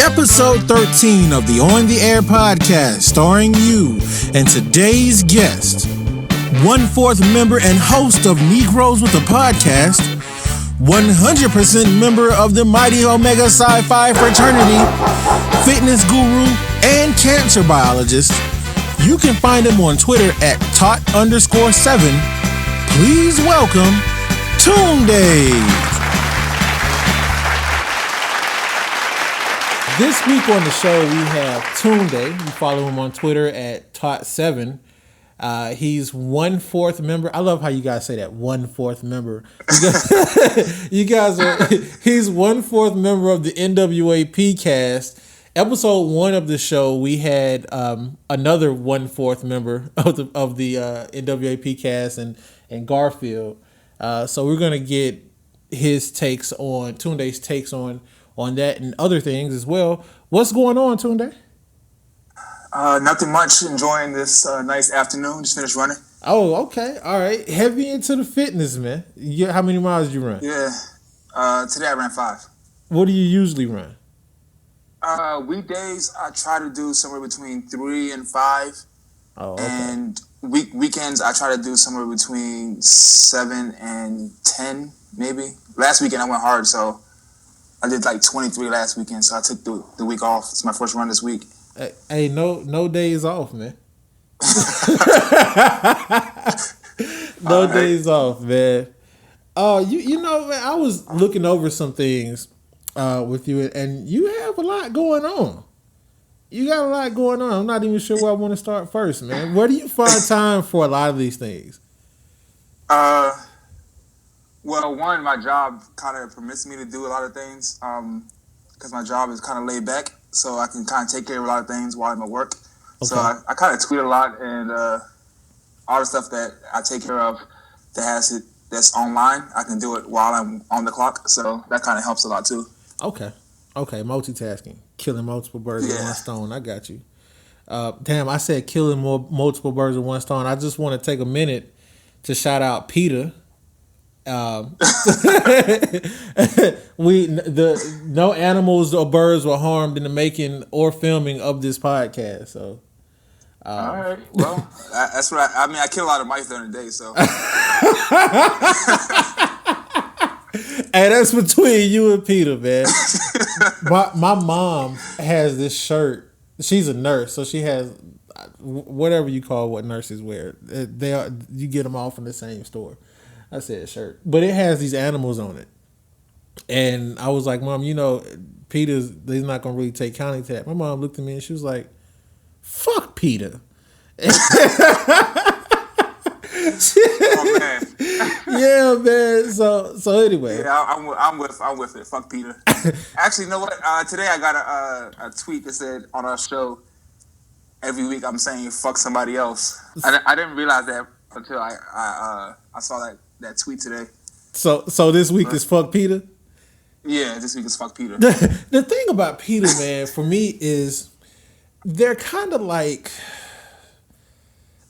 episode 13 of the On the Air podcast, starring you and today's guest, 1/4 member and host of Negros with a Podcast, 100% member of the mighty Omega Psi Phi Fraternity, fitness guru, and cancer biologist. You can find him on Twitter at tot_7. Please welcome Tunde. This week on the show, we have Tunde. You follow him on Twitter at tot7. He's 1/4 member. I love how you guys say that, 1/4 member. He's 1/4 member of the NWAP cast. Episode 1 of the show, we had another 1/4 member of the NWAP cast and Garfield. So we're gonna get his takes on Tunde's takes on that and other things as well. What's going on, Tunde? Nothing much. Enjoying this nice afternoon. Just finished running. Oh, okay. All right. Heavy into the fitness, man. How many miles did you run? Yeah. Today I ran 5. What do you usually run? Weekdays I try to do somewhere between 3 and 5. Oh, okay. And weekends I try to do somewhere between 7 and 10, maybe. Last weekend I went hard, so I did like 23 last weekend, so I took the week off. It's my first run this week. Hey, no days off, man. No days off, man. You know, man, I was looking over some things with you, and you have a lot going on. You got a lot going on. I'm not even sure where I want to start first, man. Where do you find time for a lot of these things? Well, one, my job kind of permits me to do a lot of things because my job is kind of laid back, so I can kind of take care of a lot of things while I'm at work. Okay. So I kind of tweet a lot, and all the stuff that I take care of that's online, I can do it while I'm on the clock, so that kind of helps a lot too. Okay, multitasking, killing multiple birds with one stone. I got you. Damn, I said killing multiple birds with one stone. I just want to take a minute to shout out Peter. No animals or birds were harmed in the making or filming of this podcast. So, all right. Well, that's what I mean. I kill a lot of mice during the day, so. Hey, that's between you and Peter, man. My mom has this shirt. She's a nurse, so she has whatever you call what nurses wear. You get them all from the same store. I said shirt, but it has these animals on it, and I was like, "Mom, you know, he's not gonna really take county to that." My mom looked at me and she was like, "Fuck Peter." Oh man. Yeah, man. So anyway. Yeah, I'm with it. Fuck Peter. Actually, you know what? Today I got a tweet that said on our show, every week I'm saying fuck somebody else. I didn't realize that until I saw that tweet today. So this week is fuck Peter? Yeah, this week is fuck Peter. The thing about Peter, man, for me is they're kind of like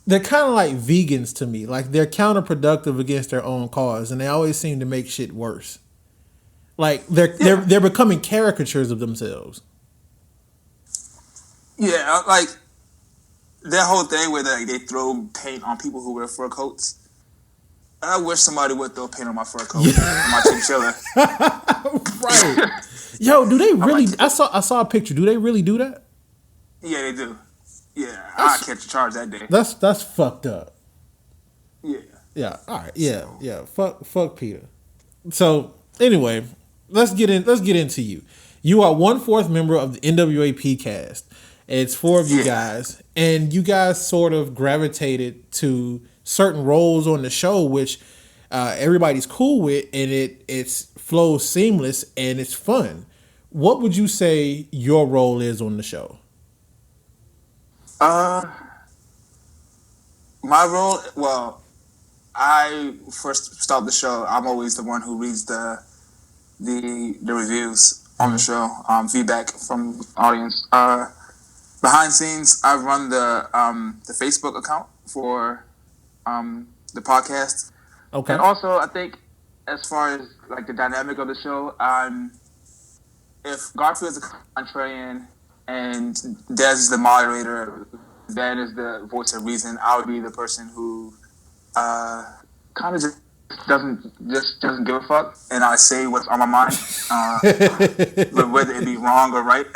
vegans to me. Like they're counterproductive against their own cause, and they always seem to make shit worse. Like they're becoming caricatures of themselves. Yeah, like that whole thing where they throw paint on people who wear fur coats. I wish somebody would throw paint on my fur coat, on my chinchilla. Right. Yo, do they really? I saw a picture. Do they really do that? Yeah, they do. Yeah, I'll catch a charge that day. That's fucked up. Yeah. Yeah. All right. Yeah. Yeah. Fuck Peter. So anyway, let's get into you. You are 1/4 member of the NWAP cast. It's 4 of you guys, and you guys sort of gravitated to certain roles on the show, which everybody's cool with, and it flows seamless and it's fun. What would you say your role is on the show? My role, well, I first start the show. I'm always the one who reads the reviews on the show, feedback from the audience. Behind scenes, I run the Facebook account for the podcast. Okay. And also, I think as far as like the dynamic of the show, if Garfield's a contrarian and Des is the moderator, Ben is the voice of reason, I would be the person who kind of just doesn't give a fuck, and I say what's on my mind, whether it be wrong or right.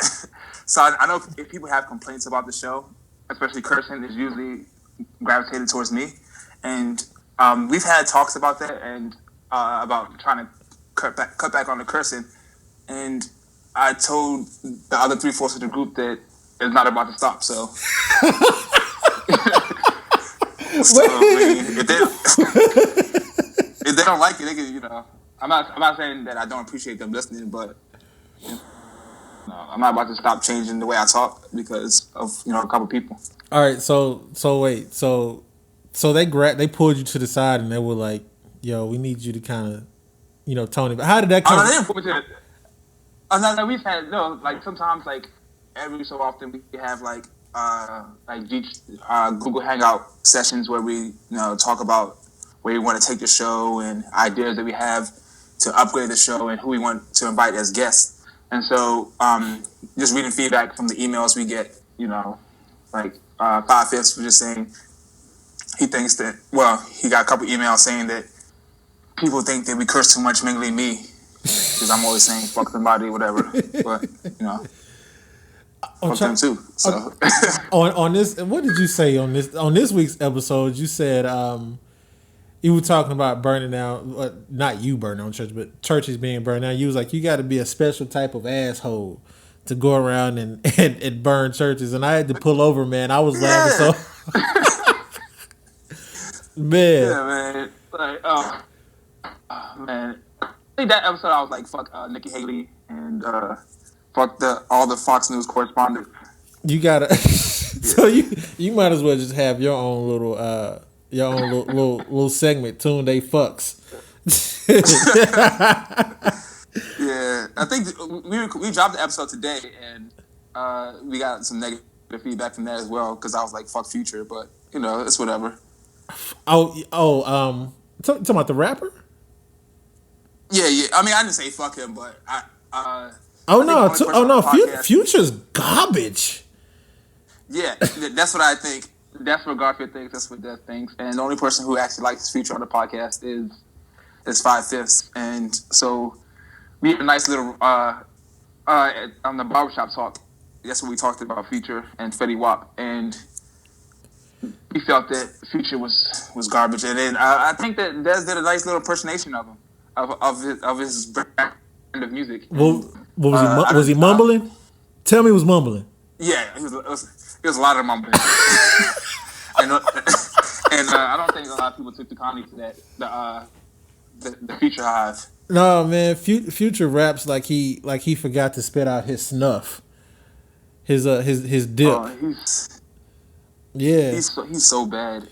So I know if people have complaints about the show, especially cursing, is usually gravitated towards me, and we've had talks about that and about trying to cut back on the cursing, and I told the other 3/4 of the group that it's not about to stop. So, if they don't like it, they can, I'm not saying that I don't appreciate them listening, but I'm not about to stop changing the way I talk because of a couple people. All right, so wait, so they pulled you to the side and they were like, "Yo, we need you to kind of, Tony." But how did that come? Oh, no, they didn't pull me to the. No, we've had like sometimes like every so often we have like Google Hangout sessions where we talk about where we want to take the show and ideas that we have to upgrade the show and who we want to invite as guests. And so just reading feedback from the emails we get, like 5/5 was just saying he thinks that, he got a couple emails saying that people think that we curse too much, mainly me, because I'm always saying fuck somebody, whatever. But fuck them too. So on this, what did you say on this week's episode? You said you were talking about burning down, not you burning down church, but churches being burned down. You was like, you got to be a special type of asshole to go around and burn churches, and I had to pull over, man. I was laughing so. Man. Yeah, man. Like, man. I think that episode I was like, fuck Nikki Haley and fuck all the Fox News correspondents. You gotta. So you might as well just have your own little little segment. Tunde fucks. Yeah, I think we dropped the episode today, and we got some negative feedback from that as well because I was like, "Fuck Future," but it's whatever. Talking about the rapper. Yeah. I mean, I didn't say fuck him, but Future's garbage. Yeah, that's what I think. That's what Garfield thinks. That's what Death thinks. And the only person who actually likes Future on the podcast is 5/5, and so we had a nice little on the barbershop talk. That's what we talked about Future and Fetty Wap, and we felt that Future was garbage. And then I think that Des did a nice little impersonation of him of his brand of music. Well, was he mumbling? Tell me, he was mumbling. Yeah, it was a lot of mumbling. and I don't think a lot of people took the Connie to that. The Future Hive. No, man, Future raps like he forgot to spit out his snuff. His dip. Oh, he's so bad.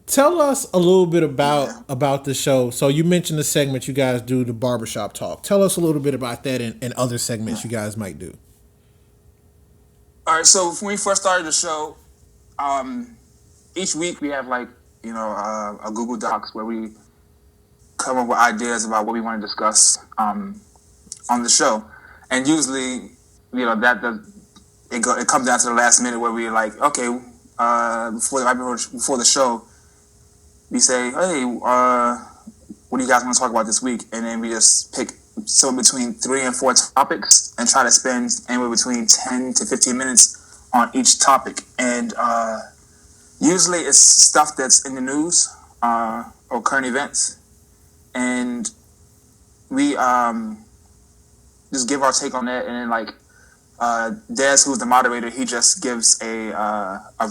Tell us a little bit about the show. So you mentioned the segment you guys do, the barbershop talk. Tell us a little bit about that and other segments you guys might do. All right, so when we first started the show, each week we have a Google Docs where we come up with ideas about what we want to discuss on the show, and usually it comes down to the last minute where we're like, okay, before the show, we say, hey, what do you guys want to talk about this week? And then we just pick somewhere between 3 and 4 topics and try to spend anywhere between 10 to 15 minutes on each topic. And usually it's stuff that's in the news or current events. And we just give our take on that. And then Des, who's the moderator, he just gives a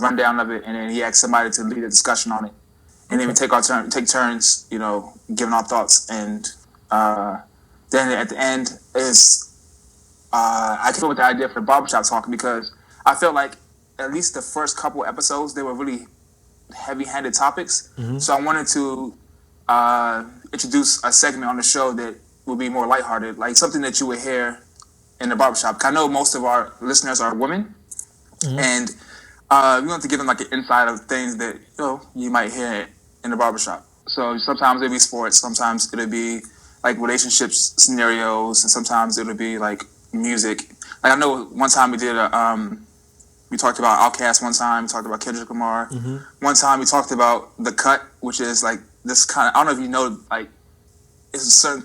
rundown of it, and then he asks somebody to lead a discussion on it. And then we take turns, giving our thoughts. And then at the end I came up with the idea for barbershop talk because I felt like at least the first couple episodes, they were really heavy-handed topics. Mm-hmm. So I wanted to introduce a segment on the show that would be more lighthearted, like something that you would hear in the barbershop. I know most of our listeners are women, mm-hmm. and we want to give them an insight of things that you might hear in the barbershop. So sometimes it'll be sports, sometimes it'll be relationships scenarios, and sometimes it'll be music. Like I know one time we did we talked about Outkast one time. We talked about Kendrick Lamar. Mm-hmm. One time we talked about The Cut, which is like this kind of, I don't know if you know, like it's a certain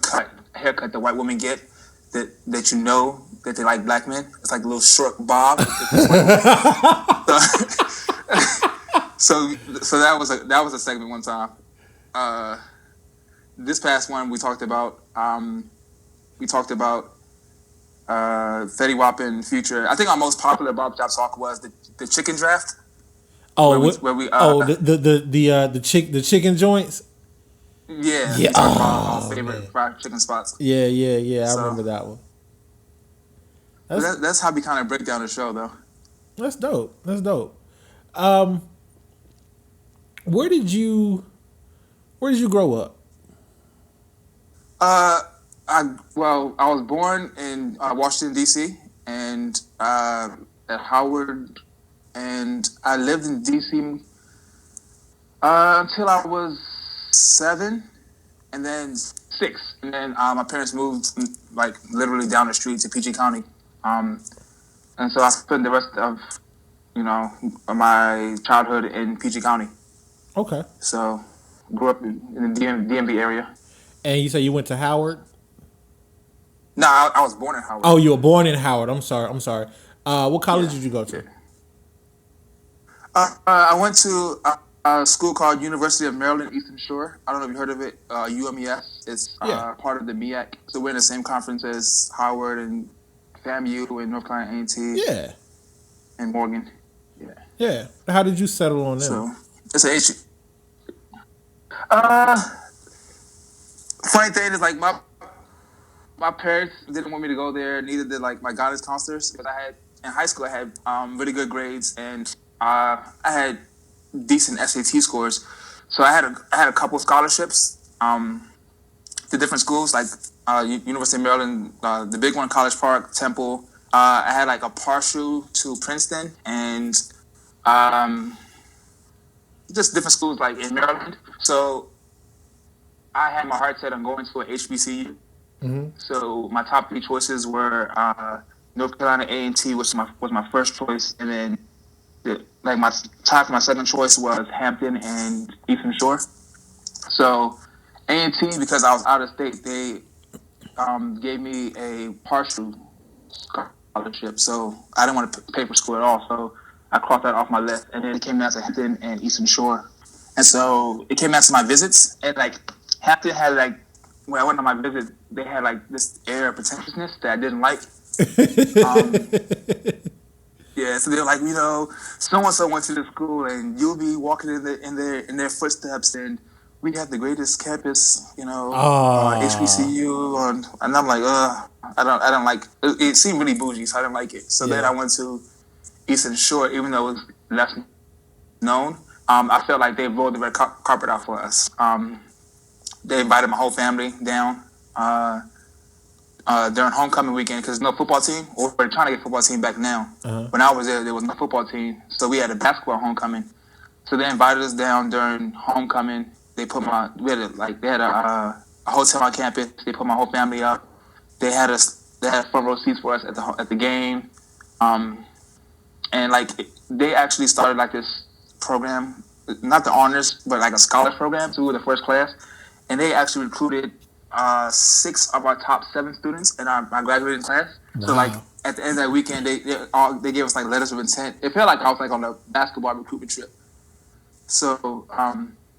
haircut that white women get that you know that they like black men. It's like a little short bob. so that was a segment one time. This past one we talked about Fetty Wap and Future. I think our most popular barbershop talk was the chicken draft. Oh, the chicken joints. Yeah, yeah. We talked about our favorite fried chicken spots. Yeah. I remember that one. That's how we kind of break down the show, though. That's dope. Where did you grow up? I was born in Washington D.C. and at Howard, and I lived in D.C. Until I was 7, and then 6, and then my parents moved like literally down the street to PG County, and so I spent the rest of my childhood in PG County. Okay. So grew up in the DMV area. And you say you went to Howard? No, I was born in Howard. Oh, you were born in Howard. I'm sorry. What college did you go to? I went to a school called University of Maryland Eastern Shore. I don't know if you heard of it. UMES. It's part of the MEAC. So we're in the same conference as Howard and FAMU and North Carolina A&T. Yeah. And Morgan. Yeah. How did you settle on them? So it's a funny thing is, like, my parents didn't want me to go there. Neither did like my guidance counselors, because in high school I had really good grades and I had decent SAT scores. So I had a couple scholarships to different schools, like University of Maryland, the big one, College Park, Temple. I had like a partial to Princeton and just different schools like in Maryland. So I had my heart set on going to an HBCU. Mm-hmm. So my top 3 choices were North Carolina A&T, which was my first choice, and then my second choice was Hampton and Eastern Shore. So A&T, because I was out of state, they gave me a partial scholarship, so I didn't want to pay for school at all. So I crossed that off my list, and then it came down to Hampton and Eastern Shore. And so it came down to my visits, and like Hampton had like, when I went on my visit, they had like this air of pretentiousness that I didn't like. Yeah, so they were like, so and so went to the school, and you'll be walking in their footsteps, and we have the greatest campus, HBCU, and I'm like, I don't like it. It seemed really bougie, so I didn't like it. So then I went to Eastern Shore, even though it was less known. I felt like they rolled the red carpet out for us. They invited my whole family down during homecoming weekend, because no football team, or we're trying to get a football team back now. Uh-huh. When I was there was no football team, so we had a basketball homecoming. So they invited us down during homecoming. They put they had a hotel on campus. They put my whole family up. They had front row seats for us at the game, and like they actually started like this program, not the honors, but like a scholar program. So we were the first class, and they actually recruited 6 of our top 7 students in our graduating class. Wow. So like at the end of that weekend, they gave us like letters of intent. It felt like I was like on a basketball recruitment trip. So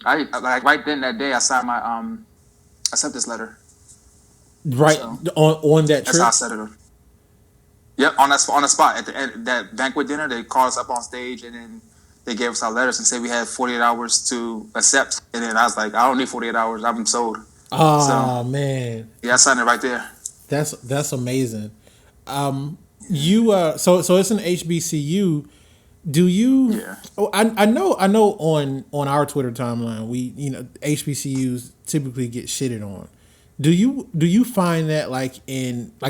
I like right then that day I signed my acceptance letter. Right, so, on that trip. That's how I set it up. Yep, on the spot at the end that banquet dinner, they called us up on stage, and then they gave us our letters and said we had 48 hours to accept. And then I was like, I don't need 48 hours. I've been sold. Oh, man. Yeah, I signed it right there. That's amazing. You so it's an HBCU. Do you? Yeah. Oh, I know. On our Twitter timeline, we HBCUs typically get shitted on. Do you find that like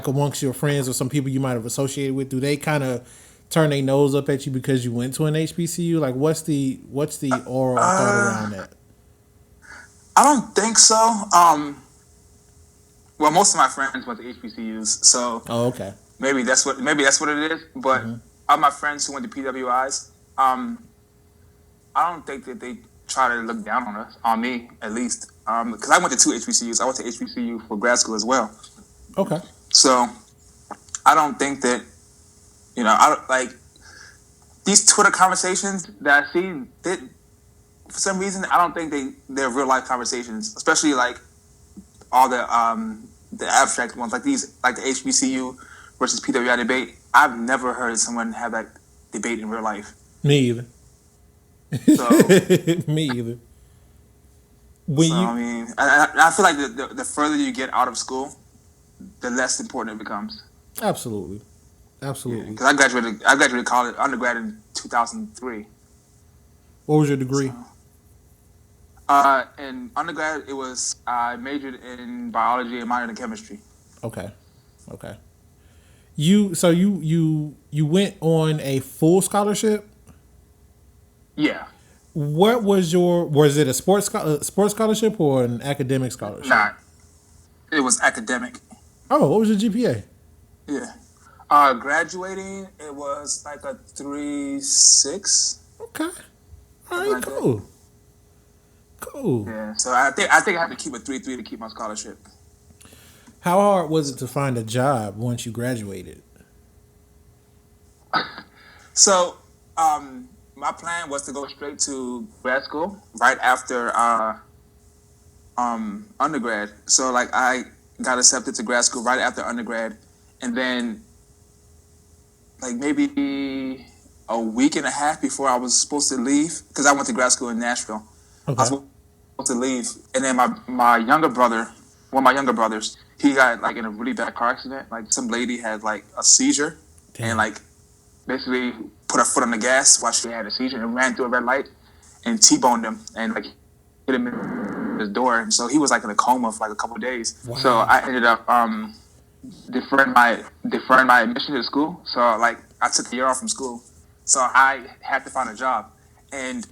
amongst your friends or some people you might have associated with, do they kind of turn their nose up at you because you went to an HBCU? Like, what's the oral thought around that? I don't think so. Well, most of my friends went to HBCUs, so. Oh, okay. maybe that's what it is. But all my friends who went to PWIs, I don't think that they try to look down on me at least. Because I went to 2 HBCUs. I went to HBCU for grad school as well. Okay. So I don't think that, I don't, like these Twitter conversations that I see. For some reason, I don't think they're real life conversations, especially like all the abstract ones, like the HBCU versus PWI debate. I've never heard someone have that debate in real life. Me either. So, me either. I mean, I feel like the further you get out of school, the less important it becomes. Absolutely. Because I graduated college undergrad in 2003. What was your degree? In undergrad, I majored in biology and minored in chemistry. Okay. You went on a full scholarship? Yeah. What was it a sports scholarship or an academic scholarship? Nah, it was academic. Oh, what was your GPA? Yeah. Graduating, it was like a 3.6. Okay. All right, cool. Cool. Yeah, so I think I have to keep a 3.3 to keep my scholarship. How hard was it to find a job once you graduated? So, my plan was to go straight to grad school right after undergrad. So, like, I got accepted to grad school right after undergrad, and then, like, maybe a week and a half before I was supposed to leave, because I went to grad school in Nashville. Okay. I was supposed to leave, and then my younger brother, one of my younger brothers, he got like in a really bad car accident. Like some lady had like a seizure. Damn. And like basically put her foot on the gas while she had a seizure and ran through a red light and T-boned him and like hit him in his door. And so he was like in a coma for like a couple of days. Wow. So I ended up deferring my admission to the school. So like I took a year off from school. So I had to find a job, and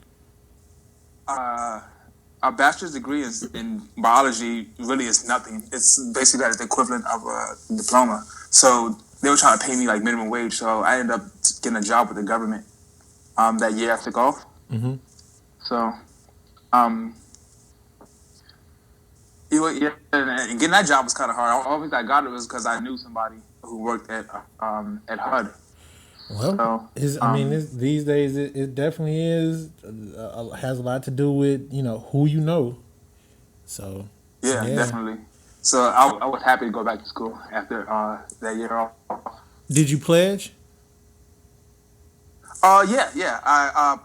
a bachelor's degree in biology really is nothing. It's basically the equivalent of a diploma. So they were trying to pay me like minimum wage. So I ended up getting a job with the government that year I took off. Mm-hmm. So, and getting that job was kind of hard. All I got it was because I knew somebody who worked at HUD. Well, these days it definitely has a lot to do with who you know. So yeah, definitely. So I was happy to go back to school after that year off. Did you pledge? Yeah. I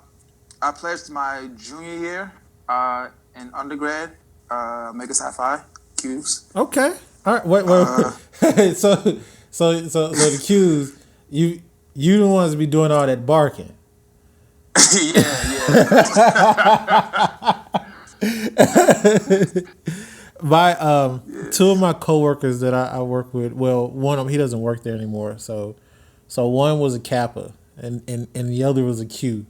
pledged my junior year in undergrad, Omega Psi Phi Qs. Okay, all right. Wait. so the Qs You the ones be doing all that barking. Yeah. Two of my coworkers that I work with, well, one of them, he doesn't work there anymore. So one was a Kappa and the other was a Q.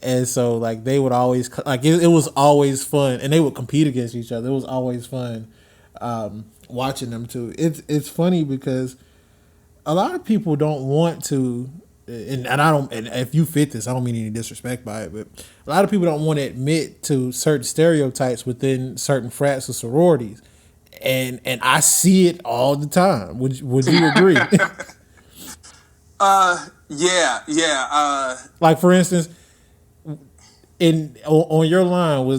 And so like they would always like it was always fun, and they would compete against each other. It was always fun watching them too. It's funny because a lot of people don't want to, and if you fit this, I don't mean any disrespect by it, but a lot of people don't want to admit to certain stereotypes within certain frats or sororities, and I see it all the time. Would you agree? Yeah. Like for instance, on your line, were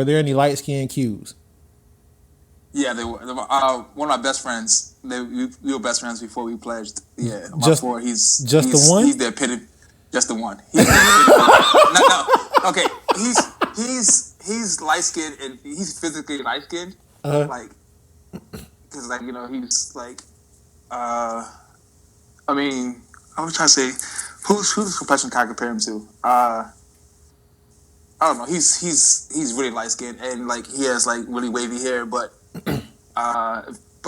there any light skinned Qs? Yeah, they were. One of my best friends. We were best friends before we pledged. Yeah, he's the one. He's the epitome. Just the one. He's the epitome. No. Okay, he's light skinned and he's physically light skinned. Like, because he's like, I mean, I was trying to say, who's the complexion can I compare him to? I don't know. He's really light skinned and like he has like really wavy hair, but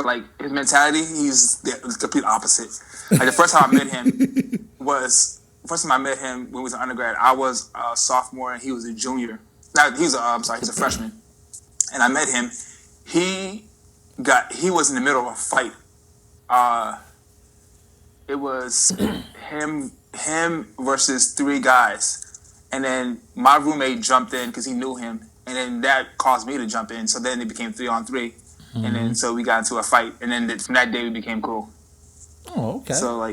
like his mentality, he's the complete opposite. Like the first time I met him when he was an undergrad. I was a sophomore and he was a junior. He's a freshman. And I met him. He was in the middle of a fight. it was him versus 3 guys, and then my roommate jumped in because he knew him, and then that caused me to jump in. So then it became 3-on-3, and then so we got into a fight, and then from that day we became cool. Oh, okay. So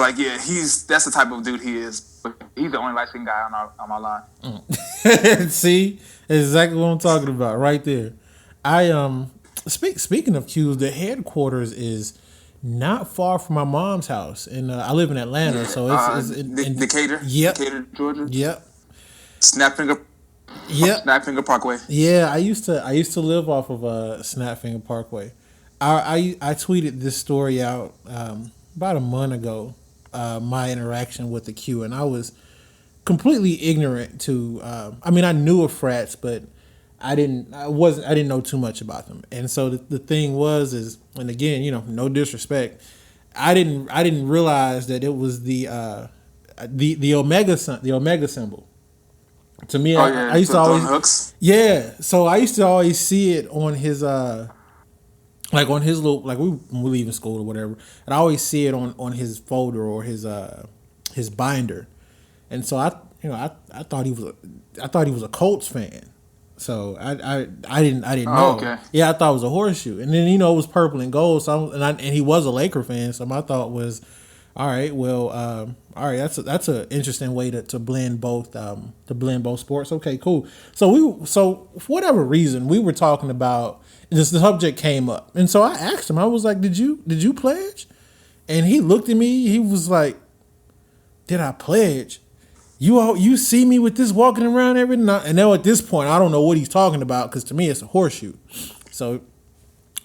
yeah, that's the type of dude he is. But he's the only light-skinned guy on my line. See, exactly what I'm talking about right there. I speaking of Q's, the headquarters is not far from my mom's house, and I live in Atlanta, so it's in Decatur. Yep. Decatur, Georgia. Yep. Snapfinger. Yep. Snapfinger Parkway. Yeah, I used to live off of Snapfinger Parkway. I tweeted this story out about a month ago. My interaction with the Q, and I was completely ignorant to. I mean, I knew of frats, but I didn't know too much about them. And so the thing is, and again, no disrespect, I didn't realize that it was the Omega symbol. To me, I used to always hooks. Yeah. So I used to always see it on his like on his little, like when we leaving school or whatever, and I always see it on his folder or his binder. And so I thought he was a Colts fan. So I didn't know. Okay. Yeah, I thought it was a horseshoe, and then it was purple and gold. So and he was a Laker fan. So my thought was, all right, well, all right, that's an interesting way to blend both sports. Okay, cool. So for whatever reason we were talking about this, the subject came up, and so I asked him. I was like, did you pledge? And he looked at me. He was like, did I pledge? You see me with this walking around every night, and now at this point I don't know what he's talking about, because to me it's a horseshoe. So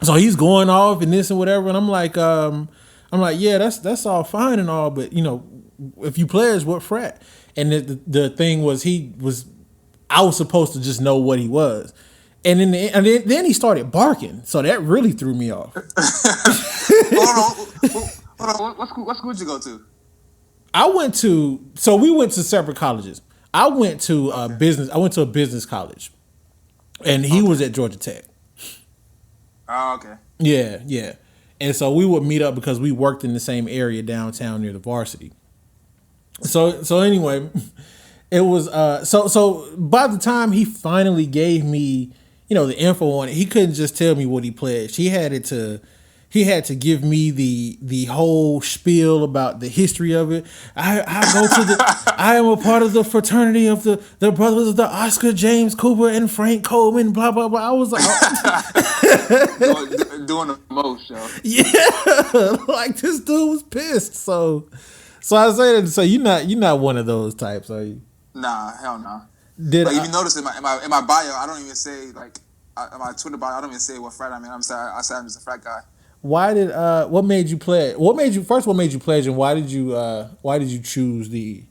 he's going off and this and whatever, and I'm like, yeah, that's all fine and all, but if you pledge, what frat? And the thing was, I was supposed to just know what he was, and then he started barking, so that really threw me off. Hold on, what school did you go to? We went to separate colleges. I went to a business college, and he was at Georgia Tech. Oh, okay. Yeah. And so we would meet up because we worked in the same area downtown near the varsity. So anyway, it was so by the time he finally gave me, the info on it, he couldn't just tell me what he pledged. He had to give me the whole spiel about the history of it. I am a part of the fraternity of the brothers of the Oscar James Cooper and Frank Coleman, blah blah blah. I was like, doing the most, yo. Yeah, like this dude was pissed. So I said, so you're not one of those types, are you? Nah, hell no. If you notice in my bio, I don't even say in my Twitter bio, I don't even say what frat I'm in. I say I'm just a frat guy. Why did what made you pledge? What made you pledge, and why did you choose the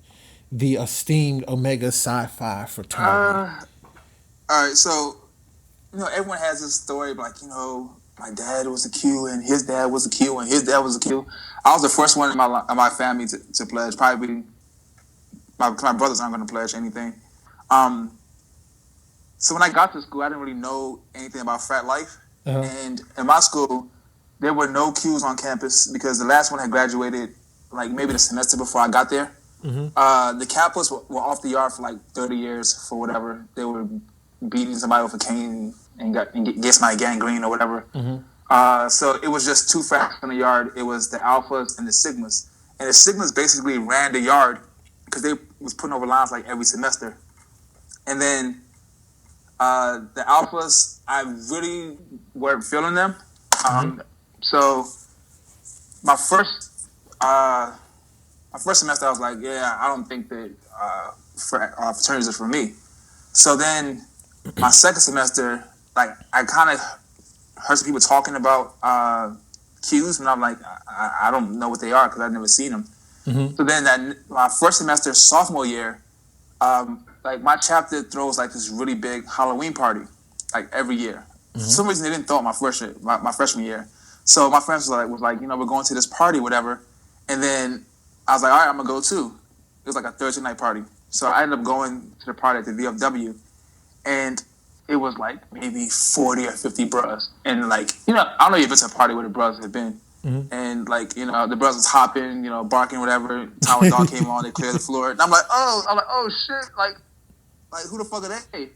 esteemed Omega Psi Phi Fraternity? All right, so everyone has this story, like my dad was a Q and his dad was a Q and his dad was a Q. I was the first one in my family to pledge. Probably my brothers aren't going to pledge anything. So when I got to school, I didn't really know anything about frat life, and in my school, there were no Qs on campus because the last one had graduated like maybe the semester before I got there. Mm-hmm. The Kappas were off the yard for like 30 years for whatever. They were beating somebody with a cane and get somebody gangrene or whatever. Mm-hmm. So it was just 2 frats in the yard. It was the Alphas and the Sigmas. And the Sigmas basically ran the yard because they was putting over lines like every semester. And then the Alphas, I really weren't feeling them. So my first semester, I was like, yeah, I don't think that fraternities are for me. So then my second semester, like I kind of heard some people talking about Qs, and I'm like, I don't know what they are because I've never seen them. Mm-hmm. So then my first semester, sophomore year, like my chapter throws like this really big Halloween party, like every year. Mm-hmm. For some reason they didn't throw it my freshman year. So my friends was like, we're going to this party, whatever. And then I was like, all right, I'm gonna go too. It was like a Thursday night party. So I ended up going to the party at the VFW, and it was like maybe 40 or 50 Bruhz. And like, I don't know if it's a party where the Bruhz have been, And like, you know, the brothers was hopping, you know, barking, whatever. Time when dog came on, they cleared the floor. And I'm like, oh shit, like who the fuck are they?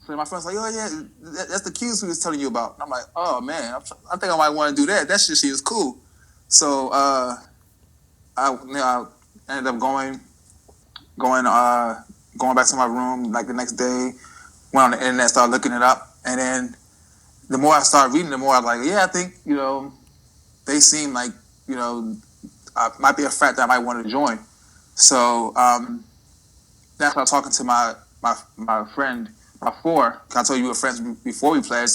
So my friend's like, oh yeah, that's the cues we was telling you about. And I'm like, oh man, I think I might want to do that. That shit was cool. So I ended up going back to my room like the next day. Went on the internet, started looking it up, and then the more I started reading, the more I was like, yeah, I think, you know, they seem like, you know, might be a frat that I might want to join. So that's why I was talking to my friend before. I told you we were friends before we played.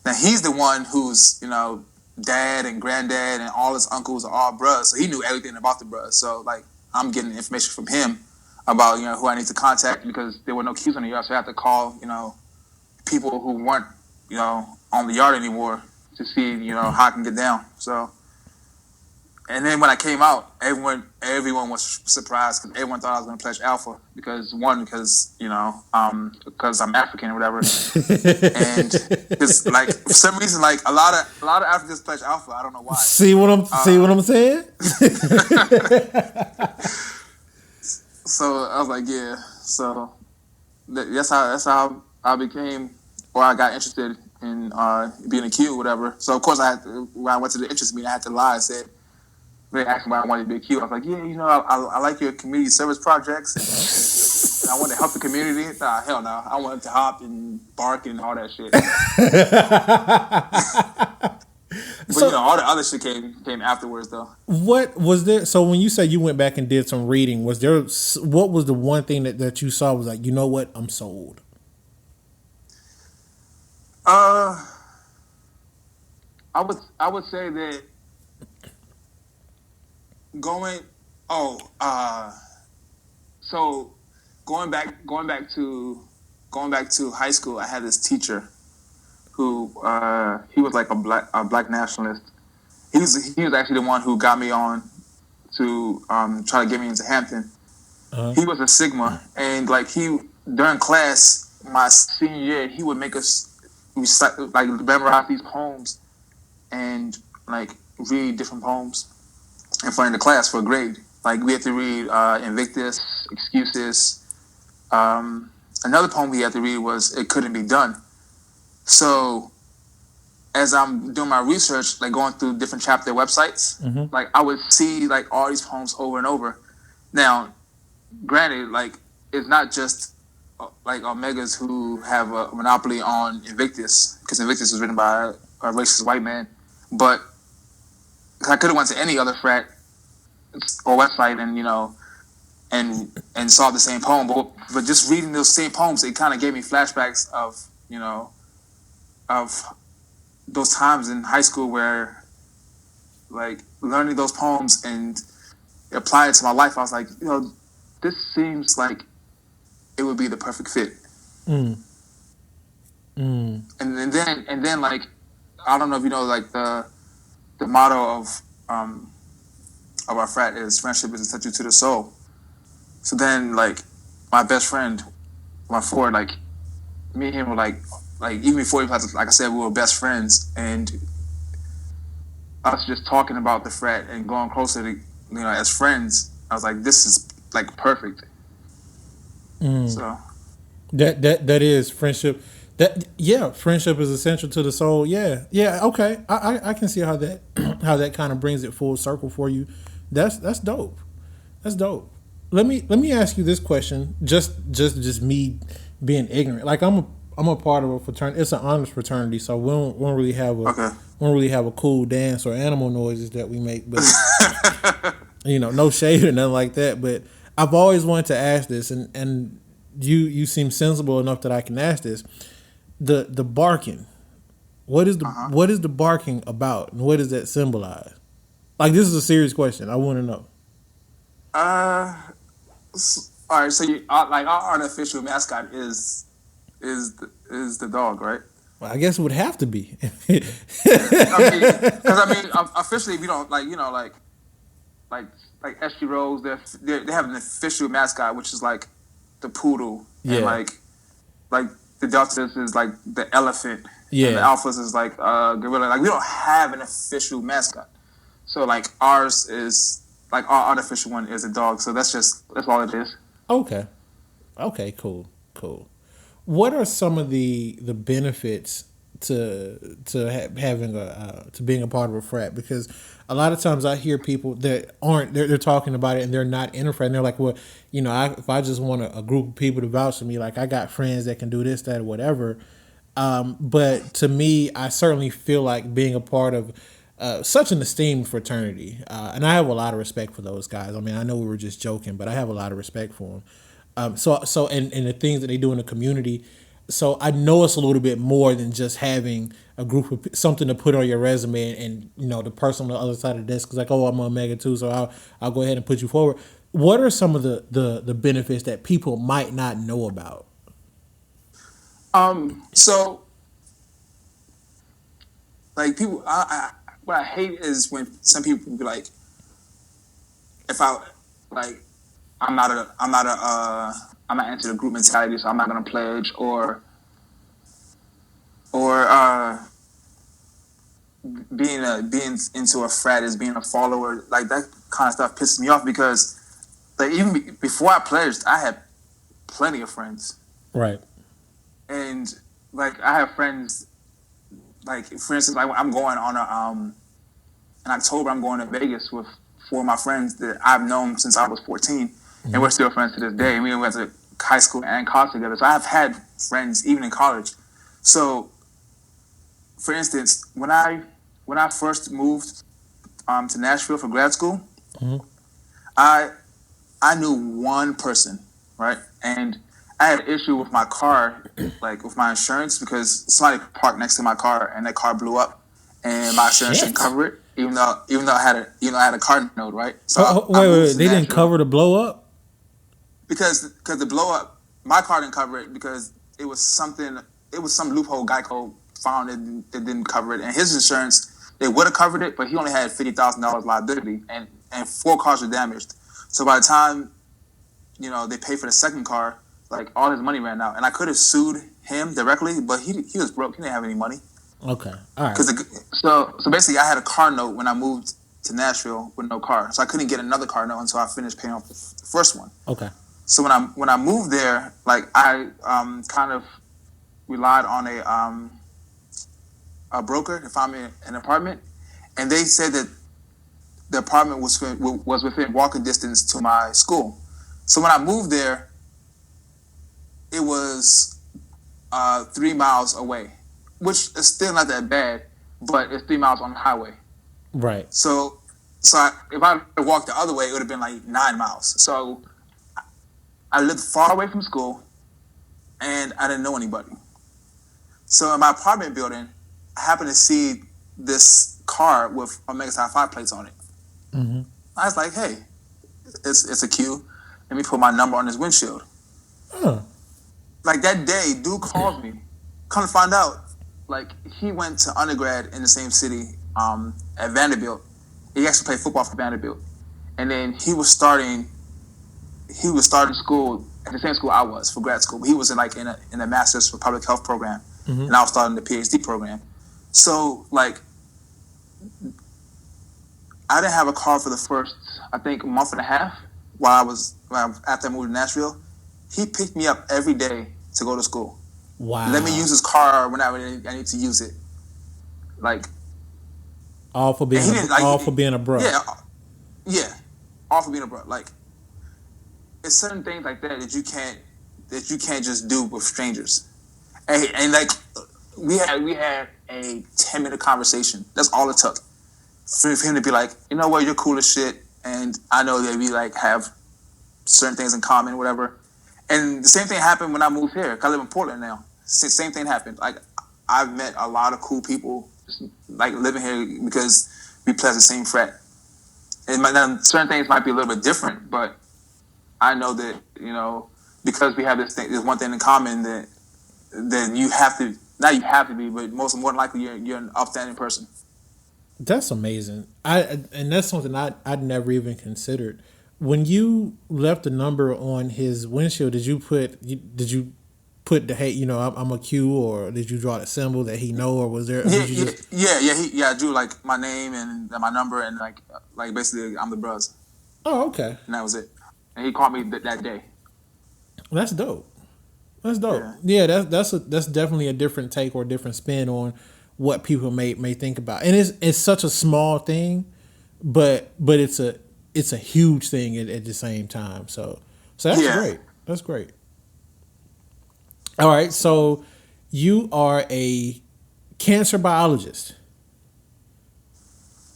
Now he's the one who's, you know, dad and granddad and all his uncles are all Bruhz, so he knew everything about the Bruhz. So like I'm getting information from him about, you know, who I need to contact, because there were no cues on the yard, so I had to call, you know, people who weren't, you know, on the yard anymore to see, you know, how I can get down. So, and then when I came out, everyone was surprised, because everyone thought I was going to pledge Alpha because you know, because I'm African or whatever, and just like for some reason, like a lot of Africans pledge Alpha. I don't know why. See what I'm saying? So I was like, yeah. So that's how I became, or I got interested in being a Q or whatever. So of course when I went to the interest meeting, I had to lie. I said, they asked me why I wanted to be a Q. I was like, yeah, you know, I like your community service projects, and I want to help the community. Nah, hell no. I wanted to hop and bark and all that shit. But so, you know, all the other shit came afterwards, though. What was there? So when you say you went back and did some reading, what was the one thing that you saw was like, you know what, I'm sold? I would say that so going back to high school, I had this teacher who he was like a black nationalist. He was actually the one who got me on to try to get me into Hampton. He was a Sigma, and like during class my senior year, he would make us recite, like memorize these poems and like read different poems in front of the class for a grade. Like we had to read Invictus, Excuses. Another poem we had to read was It Couldn't Be Done. So as I'm doing my research, like going through different chapter websites, like I would see like all these poems over and over. Now, granted, like it's not just like Omegas who have a monopoly on Invictus, because Invictus was written by a racist white man. But I could have went to any other frat or website and, you know, and saw the same poem. But just reading those same poems, it kind of gave me flashbacks of, you know, of those times in high school where, like, learning those poems and applying it to my life, I was like, you know, this seems like it would be the perfect fit. And then like, I don't know if you know, like the motto of our frat is friendship is essential to the soul. So then, like, my best friend, my Ford, like, me and him were like even before we passed, like I said, we were best friends, and us just talking about the frat and going closer to, you know, as friends, I was like, this is like perfect. So that is friendship. Friendship is essential to the soul. Yeah, okay. I can see how that kind of brings it full circle for you. That's dope. That's dope. Let me ask you this question. Just me being ignorant. Like I'm a part of a fraternity. It's an honors fraternity, so we don't really have a cool dance or animal noises that we make. But you know, no shade or nothing like that. But I've always wanted to ask this, and you seem sensible enough that I can ask this. The barking. What is the barking about, and what does that symbolize? Like, this is a serious question. I want to know. All right. So like our unofficial mascot is the dog, right? Well, I guess it would have to be. I mean, officially we don't, like, you know, like SG Rose, they have an official mascot, which is like the poodle, and like the Deltas is like the elephant, and the Alphas is like gorilla. Like, we don't have an official mascot. So like ours is like our artificial one is a dog. So that's all it is. Okay. Okay. Cool. What are some of the benefits to having to being a part of a frat? Because a lot of times I hear people that aren't they're talking about it and they're not in a frat. And they're like, well, if I just want a group of people to vouch for me, like I got friends that can do this, that, or whatever. But to me, I certainly feel like being a part of such an esteemed fraternity, and I have a lot of respect for those guys. I mean, I know we were just joking, but I have a lot of respect for them. And the things that they do in the community. So I know it's a little bit more than just having a group of something to put on your resume, and the person on the other side of the desk is like, oh, I'm on Omega too, so I'll go ahead and put you forward. What are some of the benefits that people might not know about? So like people, what I hate is when some people be like, if I like, I'm not into the group mentality, so I'm not gonna pledge or being into a frat is being a follower. Like that kind of stuff pisses me off because like even before I pledged, I had plenty of friends. Right. And like I have friends, like for instance, like I'm going on in October, I'm going to Vegas with 4 of my friends that I've known since I was 14, and we're still friends to this day. And we went to high school and college together, so I've had friends even in college. So, for instance, when I first moved to Nashville for grad school, I knew one person, right, and I had an issue with my car, like with my insurance, because somebody parked next to my car and that car blew up, and my insurance didn't cover it, even though I had a car note, right? So wait, they didn't cover the blow up because the blow up, my car didn't cover it because it was some loophole Geico found that didn't cover it, and his insurance, they would have covered it, but he only had $50,000 liability, and 4 cars were damaged. So by the time they paid for the second car, like all his money ran out, and I could have sued him directly, but he was broke. He didn't have any money. Okay, all right. So basically, I had a car note when I moved to Nashville with no car, so I couldn't get another car note until I finished paying off the first one. Okay. So when I moved there, like I kind of relied on a broker to find me an apartment, and they said that the apartment was within walking distance to my school. So when I moved there, it was 3 miles away, which is still not that bad, but it's 3 miles on the highway. Right. So if I walked the other way, it would have been like 9 miles. So I lived far away from school, and I didn't know anybody. So in my apartment building, I happened to see this car with Omega Psi Phi plates on it. Mm-hmm. I was like, hey, it's a Q. Let me put my number on his windshield. Huh. Like that day, dude called me. Come to find out, like he went to undergrad in the same city at Vanderbilt. He actually played football for Vanderbilt, and then he was starting school at the same school I was for grad school. But he was in a master's for public health program, and I was starting the PhD program. So like, I didn't have a car for the first, I think, month and a half after I moved to Nashville. He picked me up every day to go to school. Wow. Let me use his car whenever I need to use it. Like, all for being a bro. Yeah, all for being a bro. Like, it's certain things like that you can't just do with strangers. And like, we had a 10-minute conversation. That's all it took for him to be like, you know what, you're cool as shit, and I know that we like have certain things in common, whatever. And the same thing happened when I moved here, because I live in Portland now. Same thing happened. Like, I've met a lot of cool people, like, living here because we play the same frat. And certain things might be a little bit different, but I know that, because we have this one thing in common, that you have to, not you have to be, but more than likely you're an upstanding person. That's amazing. And that's something I'd never even considered. When you left the number on his windshield, did you put the hey, I'm a Q, or did you draw the symbol that he know, or was there? Or Yeah, did you yeah, just? I drew like my name and my number and like basically I'm the Bruhz, Oh, okay. and that was it. And he called me that day. That's dope. That's dope. Yeah, Yeah, that's definitely a different take or a different spin on what people may think about, and it's such a small thing, but it's a huge thing at the same time. So that's yeah, great. That's great. All right, so you are a cancer biologist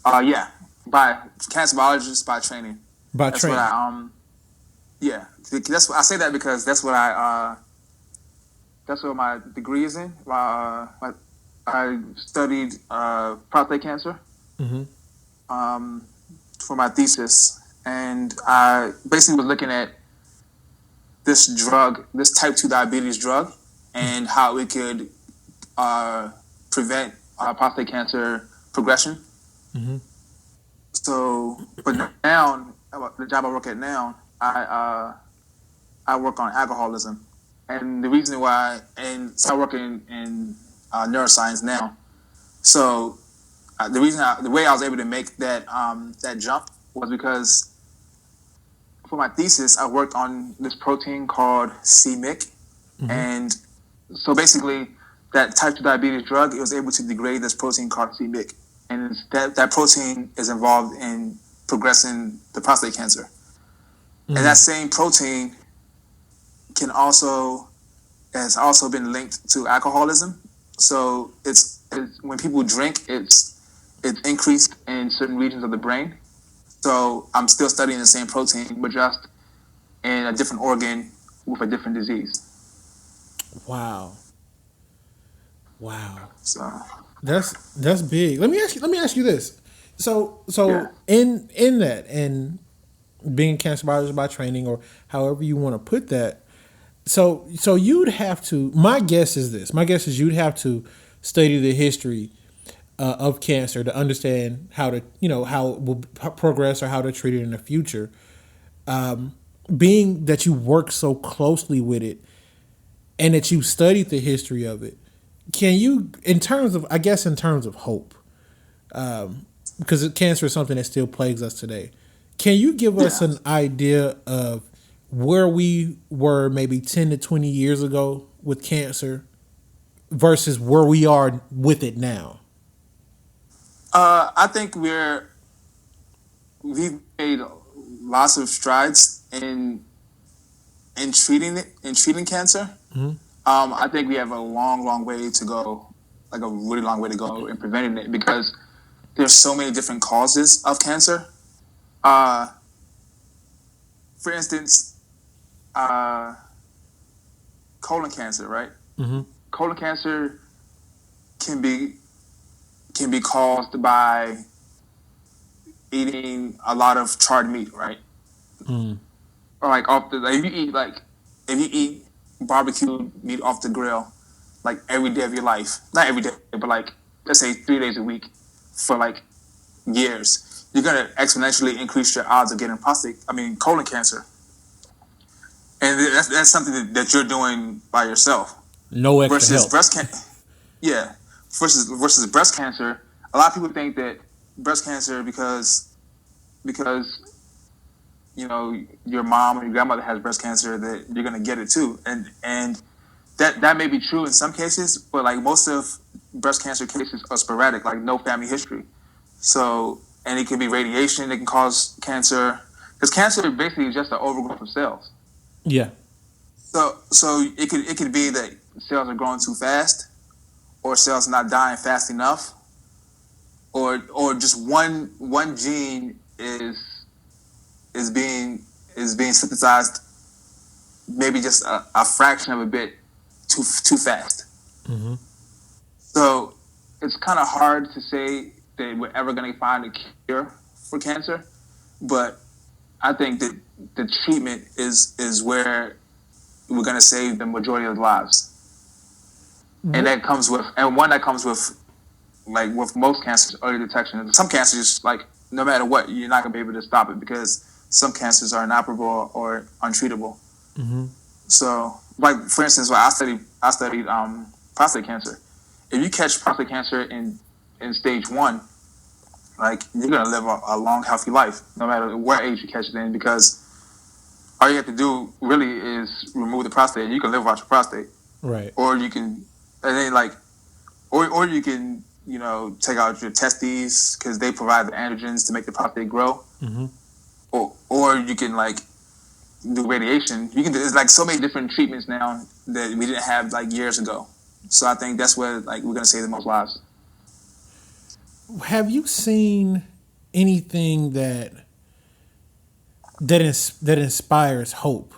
yeah. By cancer biologist by training. by That's what training. yeah. That's I say that because that's what my degree is in. I studied prostate cancer Mm-hmm. um, for my thesis, and I basically was looking at this drug, this type 2 diabetes drug, and how it could prevent prostate cancer progression. Mm-hmm. So, but now, the job I work at now, I work on alcoholism, and the reason why, and so I work in neuroscience now. So the way I was able to make that jump was because for my thesis I worked on this protein called CMYC, Mm-hmm. and so basically that type 2 diabetes drug, it was able to degrade this protein called CMYC, and that protein is involved in progressing the prostate cancer. And that same protein can also has also been linked to alcoholism. So it's when people drink, it's increased in certain regions of the brain. So I'm still studying the same protein, but just in a different organ with a different disease. Wow. Wow. So That's big. Let me ask you this. So yeah, so in that, and being a cancer biologist by training, or however you want to put that, so you'd have to. My guess is this. My guess is you'd have to study the history of cancer to understand how to how it will progress or how to treat it in the future. Being that you work so closely with it and that you studied the history of it, can you, in terms of hope, because cancer is something that still plagues us today, can you give us yeah. an idea of where we were maybe 10 to 20 years ago with cancer versus where we are with it now? I think we've made lots of strides in treating cancer. Mm-hmm. I think we have a long way to go, like a really long way to go in preventing it because there's so many different causes of cancer. Uh, for instance, uh, colon cancer, right? Mm-hmm. Colon cancer can be caused by eating a lot of charred meat, right? Mm-hmm. Or like if you eat barbecue meat off the grill like every day of your life, not every day, but like let's say 3 days a week for like years, you're gonna exponentially increase your odds of getting colon cancer, and that's something that you're doing by yourself. No extra Versus help. breast cancer, yeah, versus breast cancer. A lot of people think that breast cancer because your mom or your grandmother has breast cancer that you're gonna get it too, and that may be true in some cases, but like most of breast cancer cases are sporadic, like no family history. So, and it can be radiation that can cause cancer, because cancer basically is just an overgrowth of cells. Yeah. So it could be that cells are growing too fast, or cells are not dying fast enough, or just one gene is being synthesized maybe just a fraction of a bit too fast. Mm-hmm. So it's kind of hard to say that we're ever going to find a cure for cancer, but I think that the treatment is where we're going to save the majority of lives, and one that comes with like with most cancers, early detection. Some cancers, like no matter what, you're not going to be able to stop it because some cancers are inoperable or untreatable. Mm-hmm. So, like for instance, when I studied prostate cancer. If you catch prostate cancer in stage 1, like you're gonna live a long, healthy life, no matter what age you catch it in, because all you have to do really is remove the prostate, and you can live without your prostate. Right. Or you can, and then like, or you can, take out your testes because they provide the androgens to make the prostate grow. Mm-hmm. Or you can like do radiation. You can. There's like so many different treatments now that we didn't have like years ago. So I think that's where like we're gonna save the most lives. Have you seen anything that inspires hope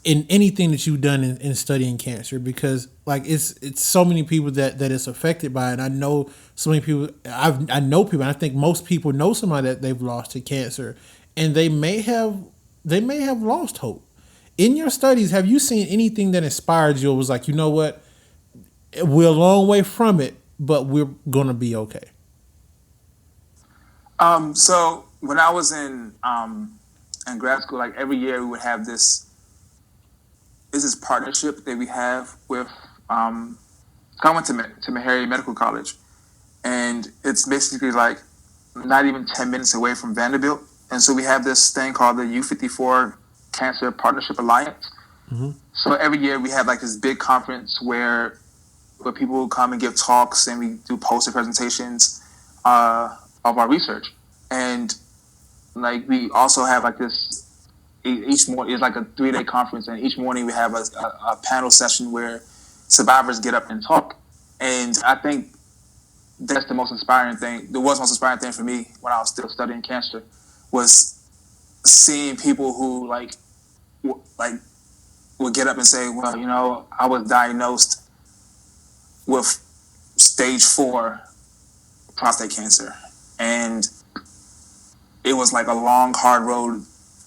in anything that you've done in studying cancer? Because like it's so many people that it's affected by, and I know so many people. I know people, and I think most people know somebody that they've lost to cancer, and they may have lost hope. In your studies, have you seen anything that inspired you? Or was like, you know what, we're a long way from it, but we're gonna be okay. So when I was in grad school, like every year we would have this partnership that we have with I went to Meharry Medical College, and it's basically like not even 10 minutes away from Vanderbilt. And so we have this thing called the U54 Cancer Partnership Alliance. Mm-hmm. So every year we have like this big conference where people will come and give talks, and we do poster presentations of our research. And like we also have like this, each morning is like a 3-day conference, and each morning we have a panel session where survivors get up and talk. And I think that's the most inspiring thing. The most inspiring thing for me when I was still studying cancer was seeing people who like would get up and say, well, I was diagnosed with stage 4 prostate cancer, and it was like a long, hard road,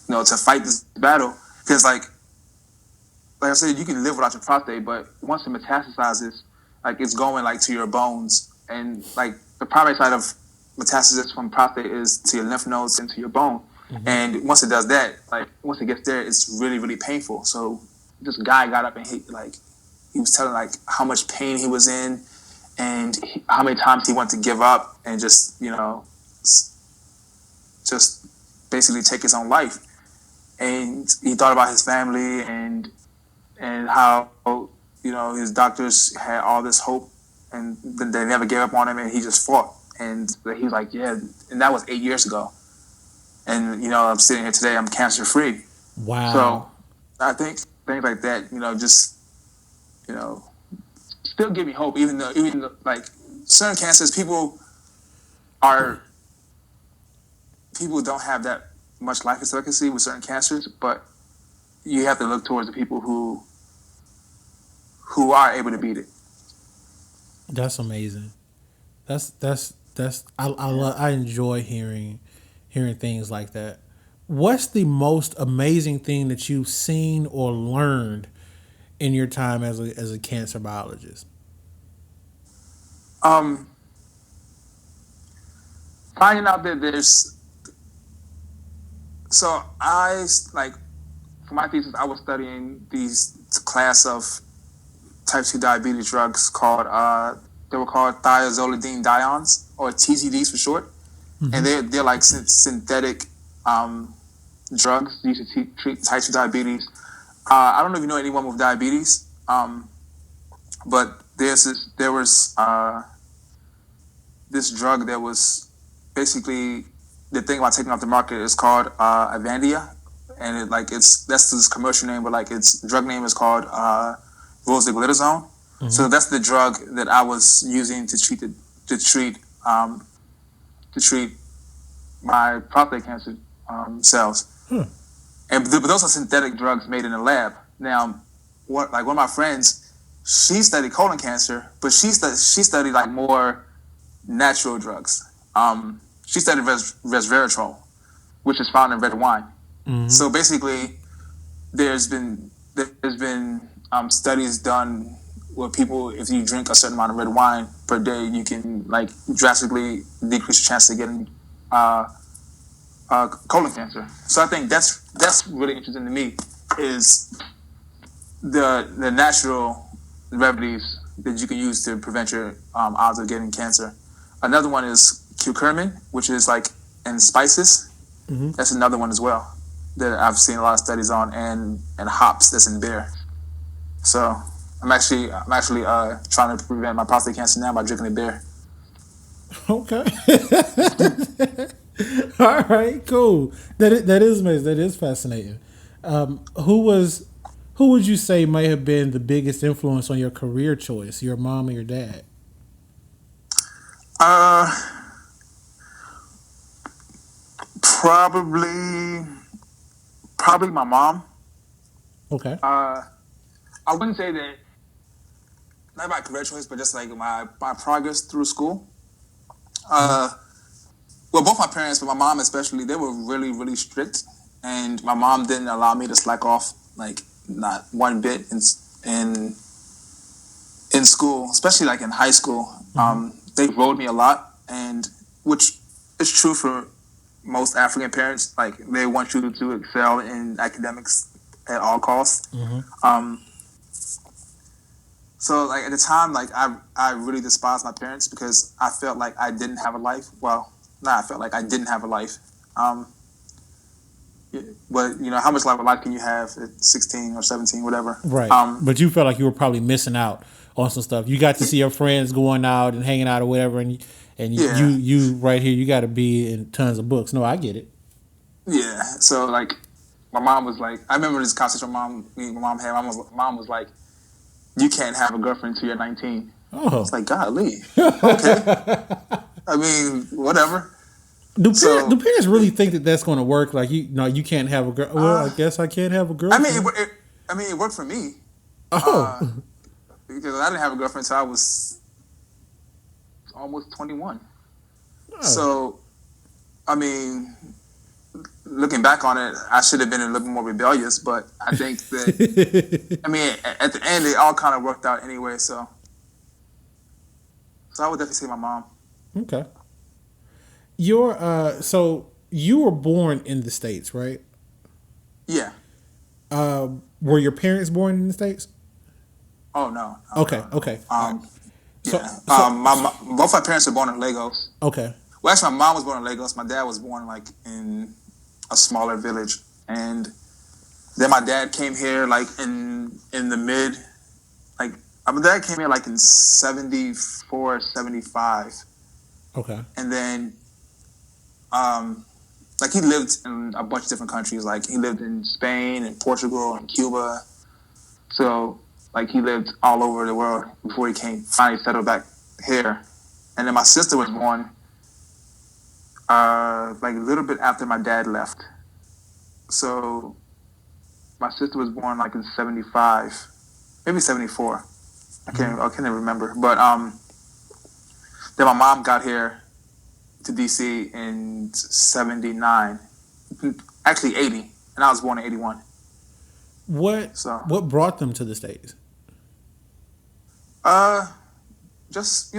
to fight this battle. Because like I said, you can live without your prostate, but once it metastasizes, like it's going like to your bones, and like the primary side of metastasis from prostate is to your lymph nodes and to your bone. Mm-hmm. And once it does that, like once it gets there, it's really, really painful. So this guy got up and he was telling like how much pain he was in, and how many times he wanted to give up and just basically take his own life. And he thought about his family and how his doctors had all this hope, and they never gave up on him, and he just fought. And he was like, yeah, and that was 8 years ago. And I'm sitting here today, I'm cancer free. Wow. So I think things like that, still give me hope, even though like certain cancers, people don't have that much life expectancy with certain cancers, but you have to look towards the people who are able to beat it. That's amazing. I enjoy hearing things like that. What's the most amazing thing that you've seen or learned in your time as a cancer biologist? Finding out that I like, for my thesis, I was studying these class of type 2 diabetes drugs called they were called thiazolidine diones, or TZDs for short. Mm-hmm. And they're like synthetic drugs used to treat type 2 diabetes. I don't know if you know anyone with diabetes, but there was this drug that was basically, the thing about taking off the market is called Avandia, and that's this commercial name, but like its drug name is called rosiglitazone. Mm-hmm. So that's the drug that I was using to treat my prostate cancer cells. But those are synthetic drugs made in a lab. Now, one of my friends, she studied colon cancer, but she studied like more natural drugs. She studied resveratrol, which is found in red wine. Mm-hmm. So basically, there's been studies done where people, if you drink a certain amount of red wine per day, you can like drastically decrease your chance of getting colon cancer. So I think that's really interesting to me, is the natural remedies that you can use to prevent your odds of getting cancer. Another one is curcumin, which is like in spices. Mm-hmm. That's another one as well that I've seen a lot of studies on, and hops that's in beer. So I'm actually trying to prevent my prostate cancer now by drinking a beer. Okay. All right. Cool. That is amazing. That is fascinating. Who would you say may have been the biggest influence on your career choice? Your mom or your dad? Probably my mom. Okay. I wouldn't say that not my career choice, but just like my progress through school. Well, both my parents, but my mom especially, they were really, really strict, and my mom didn't allow me to slack off, like not one bit in in school, especially like in high school. They rode me a lot, and which is true for most African parents. Like they want you to excel in academics at all costs. So like at the time, like I really despised my parents because I felt like I didn't have a life. Well, I felt like I didn't have a life. But you know, how much life can you have at 16 or 17, whatever? Right. But you felt like you were probably missing out on some stuff. You got to see your friends going out and hanging out or whatever, and Yeah. you right here, you got to be in tons of books. No, I get it. Yeah. So like, my mom was like, I remember this conversation my mom had. My mom was like, "You can't have a girlfriend until you're 19." Oh. It's like, golly. Okay. I mean, whatever. Do parents really think that that's going to work? Like, you can't have a girl. Well, I guess I can't have a girlfriend. It worked for me. Oh. Because I didn't have a girlfriend until I was almost 21. Oh. So, I mean, looking back on it, I should have been a little bit more rebellious, but I think that, I mean, at the end, it all kind of worked out anyway, so I would definitely say my mom. Okay. So you were born in the States, right? Yeah. Were your parents born in the States? Oh, no. Okay. Yeah. Both my parents were born in Lagos. Okay. Well, actually, my mom was born in Lagos. My dad was born like in a smaller village, and then my dad came here like in the mid, like my dad came here like in 74, 75. Okay. And then, like he lived in a bunch of different countries. Like he lived in Spain and Portugal and Cuba. So like he lived all over the world before he finally settled back here. And then my sister was born like a little bit after my dad left. So my sister was born like in 75, maybe 74. I can't even remember. But then my mom got here to DC in 79, actually 80, and I was born in 81. What brought them to the States? Just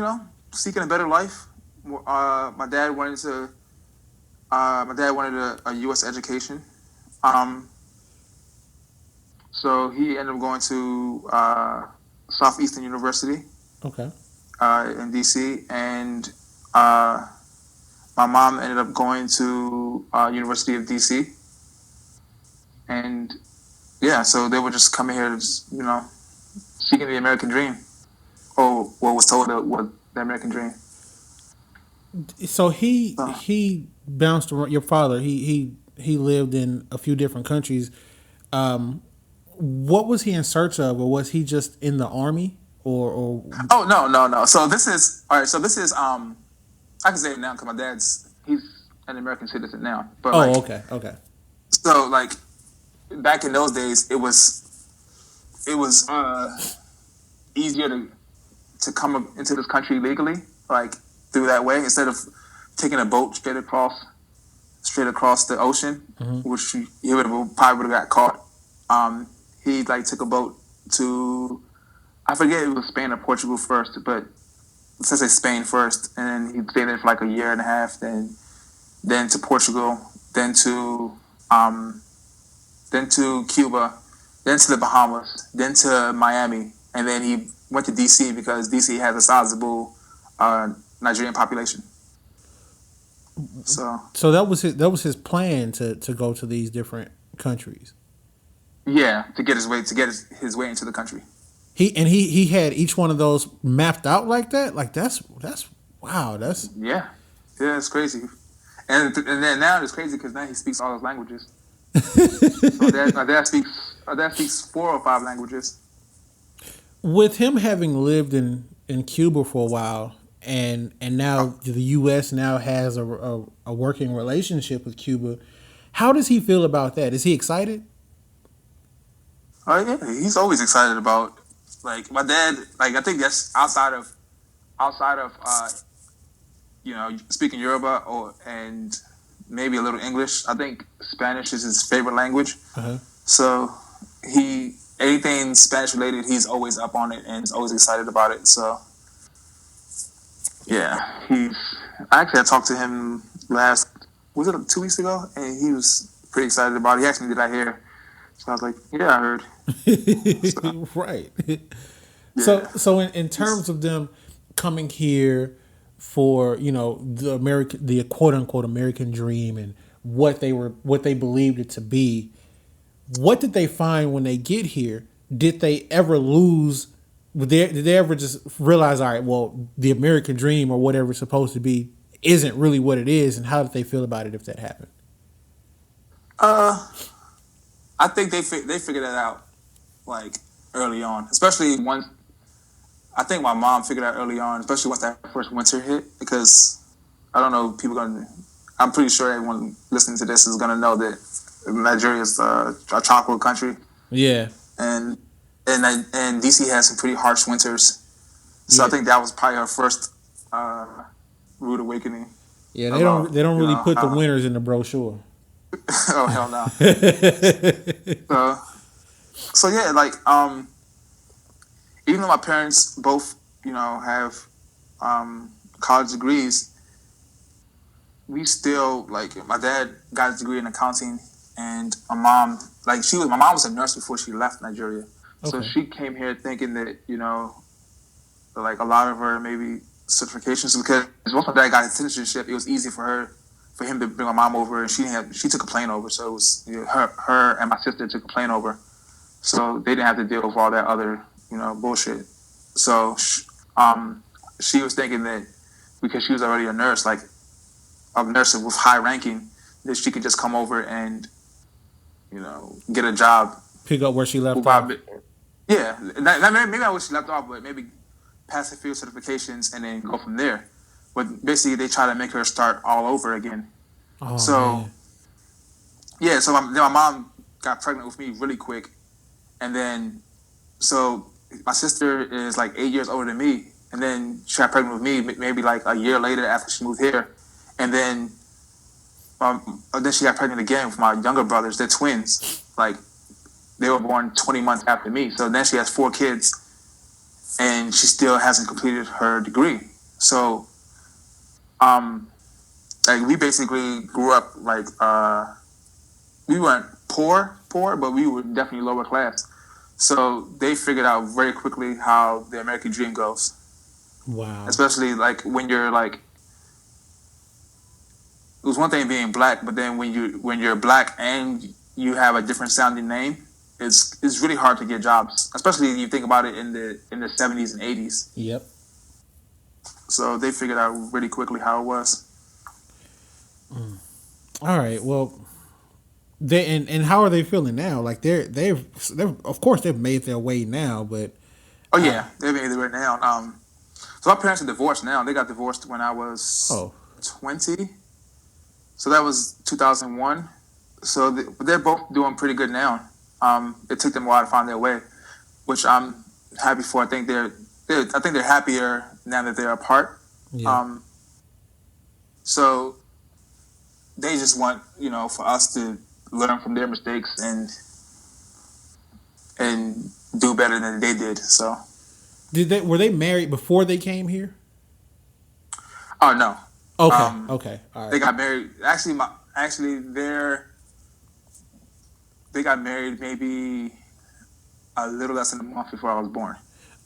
seeking a better life. My dad wanted a U.S. education. So he ended up going to Southeastern University. Okay. In DC, and my mom ended up going to University of DC, and yeah, so they were just coming here, seeking the American dream, or what was told was the American dream. So he bounced around. Your father, he lived in a few different countries. What was he in search of, or was he just in the army? Or Oh, no. So this is all right. So this is I can say it now because he's an American citizen now. But okay. So like back in those days, it was easier to come up into this country legally, like through that way, instead of taking a boat straight across the ocean, which he probably would have got caught. He like took a boat to, I forget if it was Spain or Portugal first, but let's say Spain first, and then he stayed there for like a year and a half, then to Portugal, then to Cuba, then to the Bahamas, then to Miami, and then he went to DC because DC has a sizable Nigerian population. So that was his plan to go to these different countries. Yeah, to get his way into the country. He had each one of those mapped out like that. Like that's wow. That's Yeah, it's crazy. And then now it's crazy because now he speaks all those languages. So my dad speaks 4 or 5 languages. With him having lived in Cuba for a while, and now the U.S. now has a working relationship with Cuba. How does he feel about that? Is he excited? Oh yeah, he's always excited about like my dad. Like I think that's outside of speaking Yoruba and maybe a little English. I think Spanish is his favorite language. Uh-huh. So anything Spanish related, he's always up on it and is always excited about it. So yeah, I talked to him was it 2 weeks ago, and he was pretty excited about it. He asked me, "Did I hear?" So I was like, "Yeah, I heard." So, Right. yeah. So in terms of them coming here for the quote unquote American dream and what they believed it to be, what did they find when they get here? Did they ever lose? Did they ever just realize, all right, well, the American dream or whatever it's supposed to be isn't really what it is, and how did they feel about it if that happened? I think they figured that out like early on, especially once. I think my mom figured out early on, especially once that first winter hit, because I don't know, I'm pretty sure everyone listening to this is gonna know that Nigeria is a tropical country. Yeah. And DC has some pretty harsh winters, so Yeah. I think that was probably her first rude awakening. Yeah, About, they don't really put the winters in the brochure. Oh hell no. So yeah, like even though my parents both have college degrees, we still like my dad got his degree in accounting, and my mom was a nurse before she left Nigeria. Okay. So she came here thinking that like a lot of her maybe certifications, because once my dad got his citizenship, it was easy for him to bring my mom over, and she took a plane over. So it was her and my sister took a plane over, so they didn't have to deal with all that other bullshit. So she was thinking that because she was already a nurse, like a nurse with high ranking, that she could just come over and get a job, pick up where she left off. Yeah, maybe not where she left off, but maybe pass a few certifications and then go from there. But basically, they try to make her start all over again. Oh, so, man. yeah, so my mom got pregnant with me really quick. And then, so my sister is like 8 years older than me. And then she got pregnant with me maybe like a year later after she moved here. And then she got pregnant again with my younger brothers. They're twins. Like, they were born 20 months after me. So then she has 4 kids. And she still hasn't completed her degree. So, like we basically grew up like we weren't poor, but we were definitely lower class. So they figured out very quickly how the American dream goes. Wow. Especially like when you're like, it was one thing being black, but then when you're black and you have a different sounding name, it's really hard to get jobs. Especially if you think about it in the 70s and 80s. Yep. So they figured out really quickly how it was. All right. Well, and how are they feeling now? Like they've of course they've made their way now, but they've made their way now. So my parents are divorced now. They got divorced when I was 20. So that was 2001. So they're both doing pretty good now. It took them a while to find their way, which I'm happy for. I think they're happier now that they're apart. Yeah. So they just want for us to learn from their mistakes and do better than they did. So were they married before they came here? Oh no. Okay. Okay. All right. They got married. Actually, they got married maybe a little less than a month before I was born.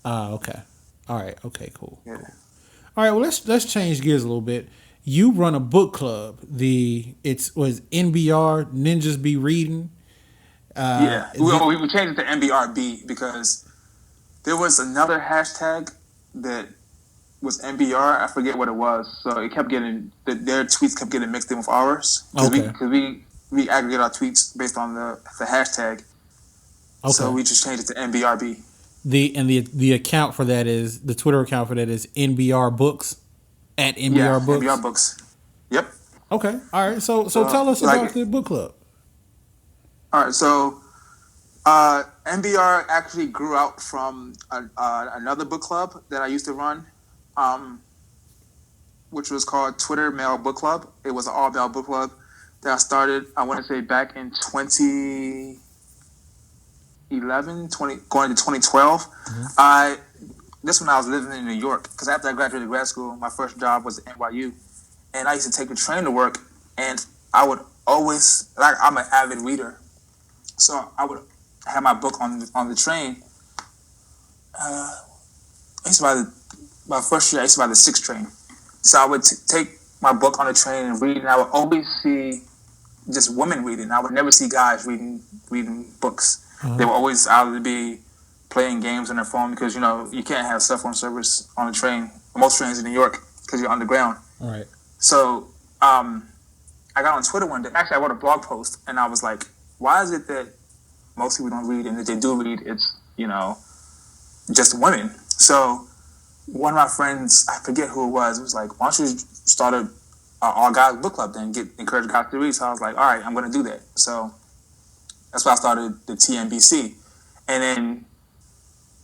Okay. All right. Okay. Cool. Yeah. Cool. All right. Well, let's change gears a little bit. You run a book club. Was NBR Ninjas Be Reading. Yeah. We changed it to NBRB because there was another hashtag that was NBR. I forget what it was. So it kept getting their tweets kept getting mixed in with ours because we aggregate our tweets based on the hashtag. Okay. So we just changed it to NBRB. The account for that is the Twitter account for that is NBR Books at NBR Books. NBR Books. Yep. Okay. All right. So tell us about the book club. All right. So NBR actually grew out from another book club that I used to run, which was called Twitter Male Book Club. It was an all male book club that I started, I want to say, back in 2011, going to 2012. Mm-hmm. This when I was living in New York, because after I graduated grad school, my first job was at NYU, and I used to take the train to work, and I would always, I'm an avid reader, so I would have my book on the train. My first year, I used to buy the 6 train, so I would take my book on the train and read, and I would always see just women reading. I would never see guys reading books. Uh-huh. They would always either be playing games on their phone because, you can't have cell phone service on the train. Most trains in New York because you're underground. All right. So I got on Twitter one day. Actually, I wrote a blog post, and I was like, why is it that most people don't read, and if they do read, it's, just women? So one of my friends, I forget who it was like, why don't you start a all guys book club then, encourage guys to read? So I was like, all right, I'm going to do that. So that's why I started the TNBC. And then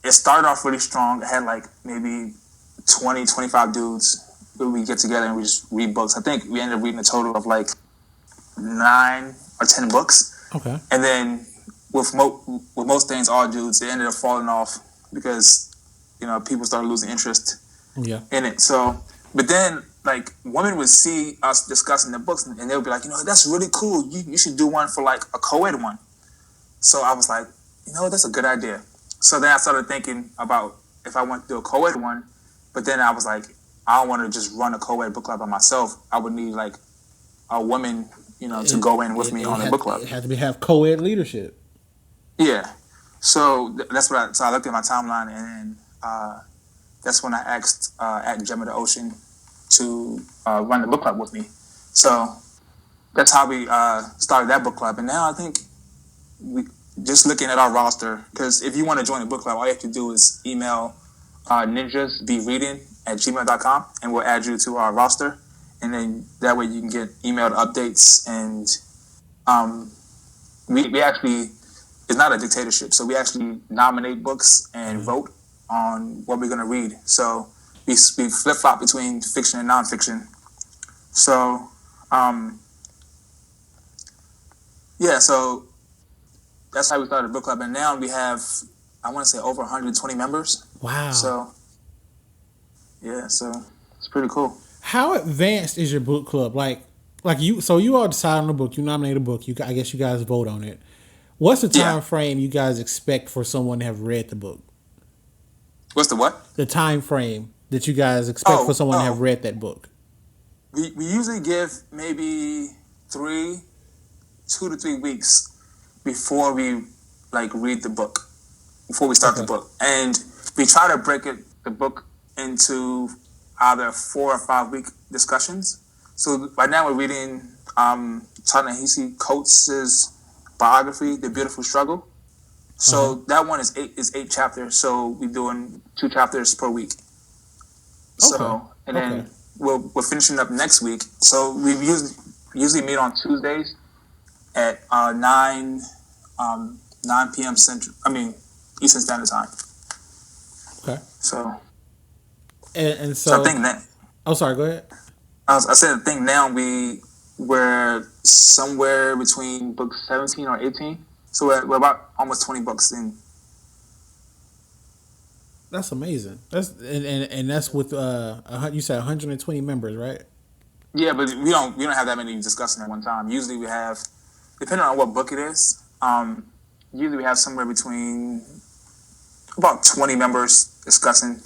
it started off really strong. I had like maybe 20, 25 dudes who we get together and we just read books. I think we ended up reading a total of like 9 or 10 books. Okay. And then with most things, all dudes, it ended up falling off because, people started losing interest in it. So, but then like women would see us discussing the books and they would be like, that's really cool. You should do one for like a co-ed one. So I was like, that's a good idea. So then I started thinking about if I want to do a co-ed one, but then I was like, I don't want to just run a co-ed book club by myself. I would need like a woman, to go in with me on the book club. It had to have co-ed leadership. Yeah. So that's what I looked at my timeline, and that's when I asked at Gem of the Ocean to run the book club with me. So that's how we started that book club. And now I think we just looking at our roster, because if you want to join the book club, all you have to do is email ninjasbereading@gmail.com, and we'll add you to our roster. And then that way you can get emailed updates. And we actually, it's not a dictatorship, so we actually nominate books and vote on what we're going to read. So we flip-flop between fiction and nonfiction. So, so that's how we started the book club. And now we have, I want to say, over 120 members. Wow. So, so it's pretty cool. How advanced is your book club? Like you all decide on a book, you nominate a book, I guess you guys vote on it. What's the time frame you guys expect for someone to have read the book? What's the what? The time frame that you guys expect for someone to have read that book. We usually give maybe 2 to 3 weeks before we read the book, before we start the book. And we try to break the book into either 4 or 5 week discussions. So right now we're reading Ta-Nehisi Coates' biography, The Beautiful Struggle. So that one is 8 chapters. So we're doing 2 chapters per week. So then we're finishing up next week. So we usually meet on Tuesdays at 9 p.m. Eastern Standard Time. Okay. So. And so I think that. Oh, sorry. Go ahead. I said the thing now we're somewhere between book 17 or 18. So we're about almost 20 books in. That's amazing. And that's with you said 120 members, right? Yeah, but we don't have that many discussing at one time. Usually we have, depending on what book it is, usually we have somewhere between about 20 members discussing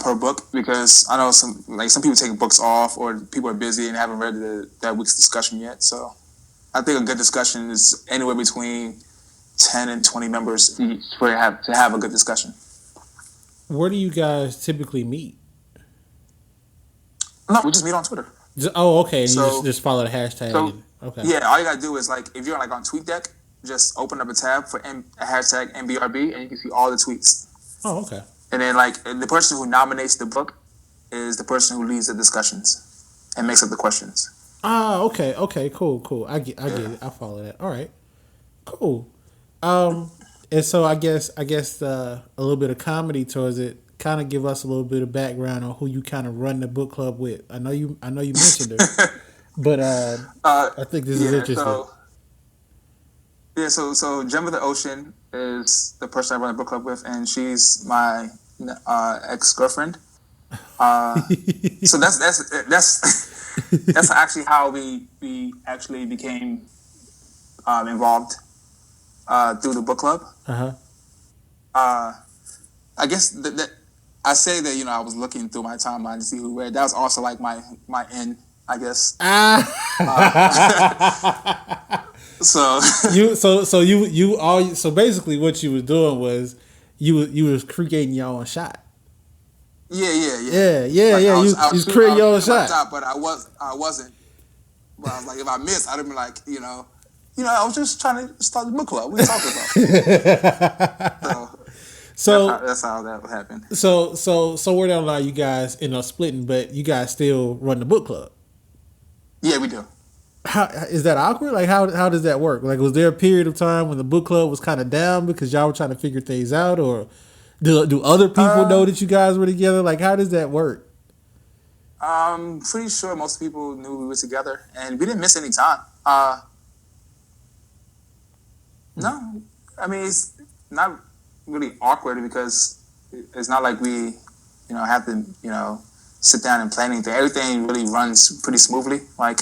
per book, because I know some people take books off or people are busy and haven't read that week's discussion yet. So I think a good discussion is anywhere between 10 and 20 members each to have a good discussion. Where do you guys typically meet? No, we just meet on Twitter. Okay. And you just follow the hashtag. So, okay. Yeah, all you gotta do is if you're on TweetDeck, just open up a tab for a hashtag NBRB, and you can see all the tweets. Oh, okay. And then the person who nominates the book is the person who leads the discussions and makes up the questions. Okay. Cool. I get it. I follow that. All right. Cool. And so I guess a little bit of comedy towards it. Kind of give us a little bit of background on who you kind of run the book club with. I know you mentioned her, but I think this is interesting. So Gem of the Ocean is the person I run the book club with, and she's my ex-girlfriend. So that's actually how we actually became involved through the book club. I guess that I say that I was looking through my timeline to see who read. That was also my end, I guess. So basically what you was doing was you was creating your own shot. Yeah. You was creating your own shot. Top, but I wasn't. But I was if I missed, I'd have been I was just trying to start the book club. What are you talking about? So that's how that happened. So where down the line you guys end up splitting, but you guys still run the book club? Yeah, we do. How is that awkward? How does that work? Was there a period of time when the book club was kind of down because y'all were trying to figure things out, or do other people know that you guys were together? How does that work? I'm pretty sure most people knew we were together, and we didn't miss any time. No, I mean it's not really awkward because it's not like we, have to, sit down and plan anything. Everything really runs pretty smoothly. We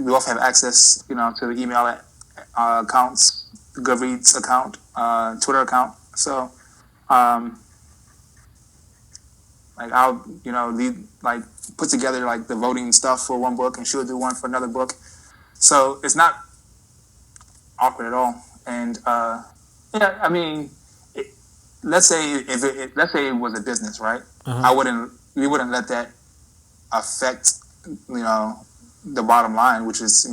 both have access, to the email accounts, the Goodreads account, Twitter account. So, I'll, lead, put together the voting stuff for one book, and she'll do one for another book. So it's not awkward at all. And yeah, I mean, let's say it was a business, right? We wouldn't let that affect, the bottom line, which is,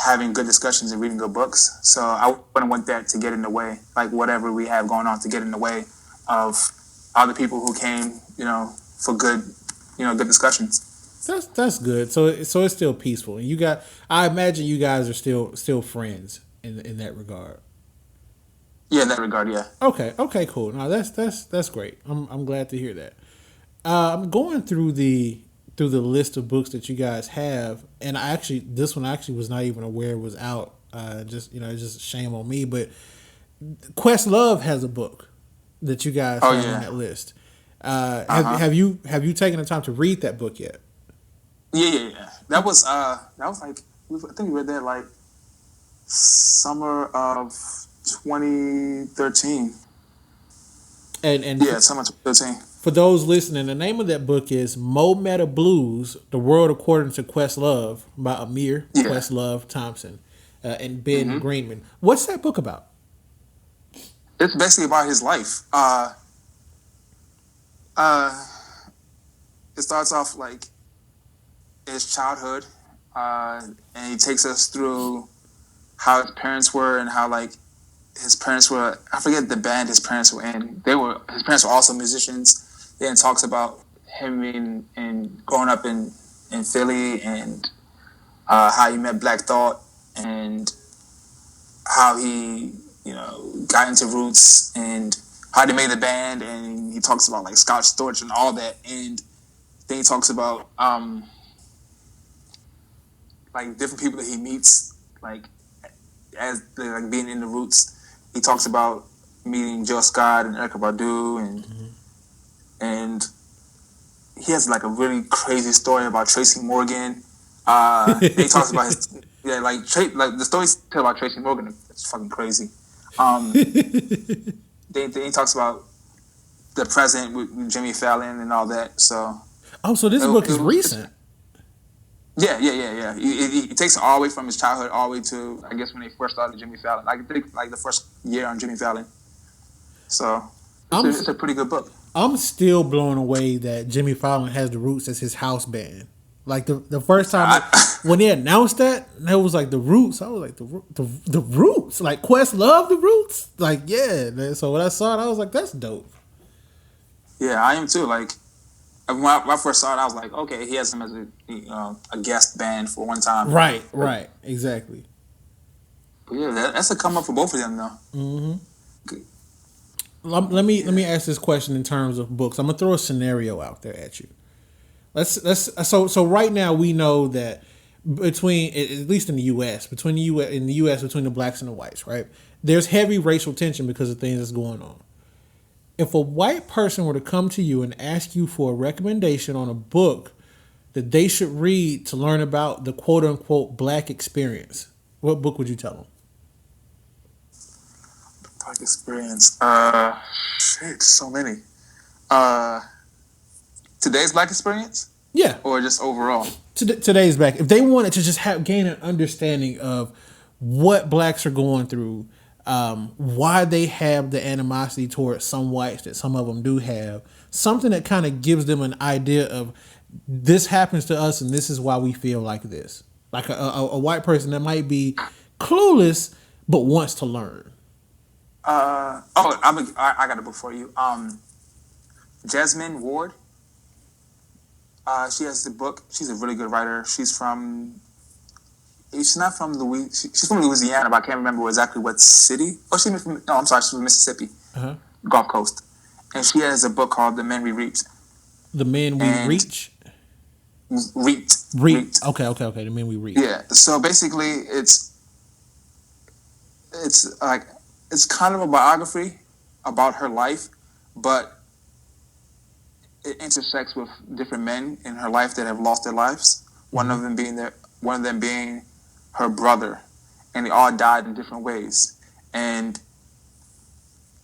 having good discussions and reading good books. So I wouldn't want that to get in the way, whatever we have going on to get in the way of other people who came, for good, good discussions. That's good. So it's still peaceful. And I imagine you guys are still friends in that regard. Yeah, in that regard, yeah. Okay, cool. No, that's great. I'm glad to hear that. I'm going through the list of books that you guys have, and this one was not even aware it was out. Just shame on me. But Questlove has a book that you guys have on that list. Have you taken the time to read that book yet? Yeah. That was I think we read that summer of 2013. And yeah, summer 2013. For those listening, the name of that book is Mo Meta Blues: The World According to Questlove by Amir Questlove Thompson and Ben Greenman. What's that book about? It's basically about his life. It starts off his childhood, and he takes us through how his parents were and how his parents were. I forget the band his parents were in. His parents were also musicians. Then talks about him and growing up in Philly and how he met Black Thought and how he got into Roots and how they made the band, and he talks about Scott Storch and all that, and then he talks about different people that he meets as being in the Roots. He talks about meeting Jill Scott and Erykah Badu and he has a really crazy story about Tracy Morgan. He talks about his the stories tell about Tracy Morgan. It's fucking crazy. They talks about the present with Jimmy Fallon and all that. So so this book is it's, recent. yeah. It takes it all the way from his childhood all the way to, I guess, when they first started Jimmy Fallon. I think like the first year on Jimmy Fallon. So it's a pretty good book. I'm still blown away that Jimmy Fallon has the Roots as his house band. Like the first time when they announced that was like the Roots. I was like the Roots. Like Questlove the Roots. Like yeah. So when I saw it, I was like, that's dope. Yeah, I am too. Like when I first saw it, I was like, okay, he has him as a guest band for one time. Right, exactly. But yeah, that's a come up for both of them though. Mm-hmm. Let me ask this question in terms of books. I'm gonna throw a scenario out there at you. So right now we know that between, at least in the U.S., between the blacks and the whites, right? There's heavy racial tension because of things that's going on. If a white person were to come to you and ask you for a recommendation on a book that they should read to learn about the quote unquote black experience, what book would you tell them? Black experience. So many. Today's black experience? Yeah. Or just overall? Today's black. If they wanted to just gain an understanding of what blacks are going through, why they have the animosity towards some whites that some of them do have, something that kind of gives them an idea of this happens to us and this is why we feel like this. Like a white person that might be clueless but wants to learn. I got a book for you. Jasmine Ward. She has the book. She's a really good writer. She's not from Louisiana. She's from Louisiana, but I can't remember exactly what city. She's from Mississippi, Gulf Coast. And she has a book called The Men We Reaped. The Men We Reach? Reaped. Okay. The Men We Reaped. Yeah. So basically, it's kind of a biography about her life, but it intersects with different men in her life that have lost their lives. One of them being her brother, and they all died in different ways. And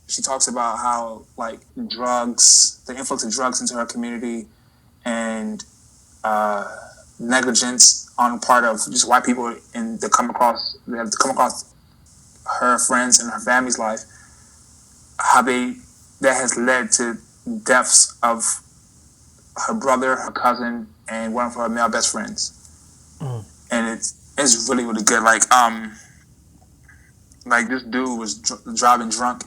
she talks about how like drugs, the influx of drugs into her community, and negligence on the part of just white people that have come across her friends and her family's life, how that has led to deaths of her brother, her cousin, and one of her male best friends. And it's really, really good. Like this dude was driving drunk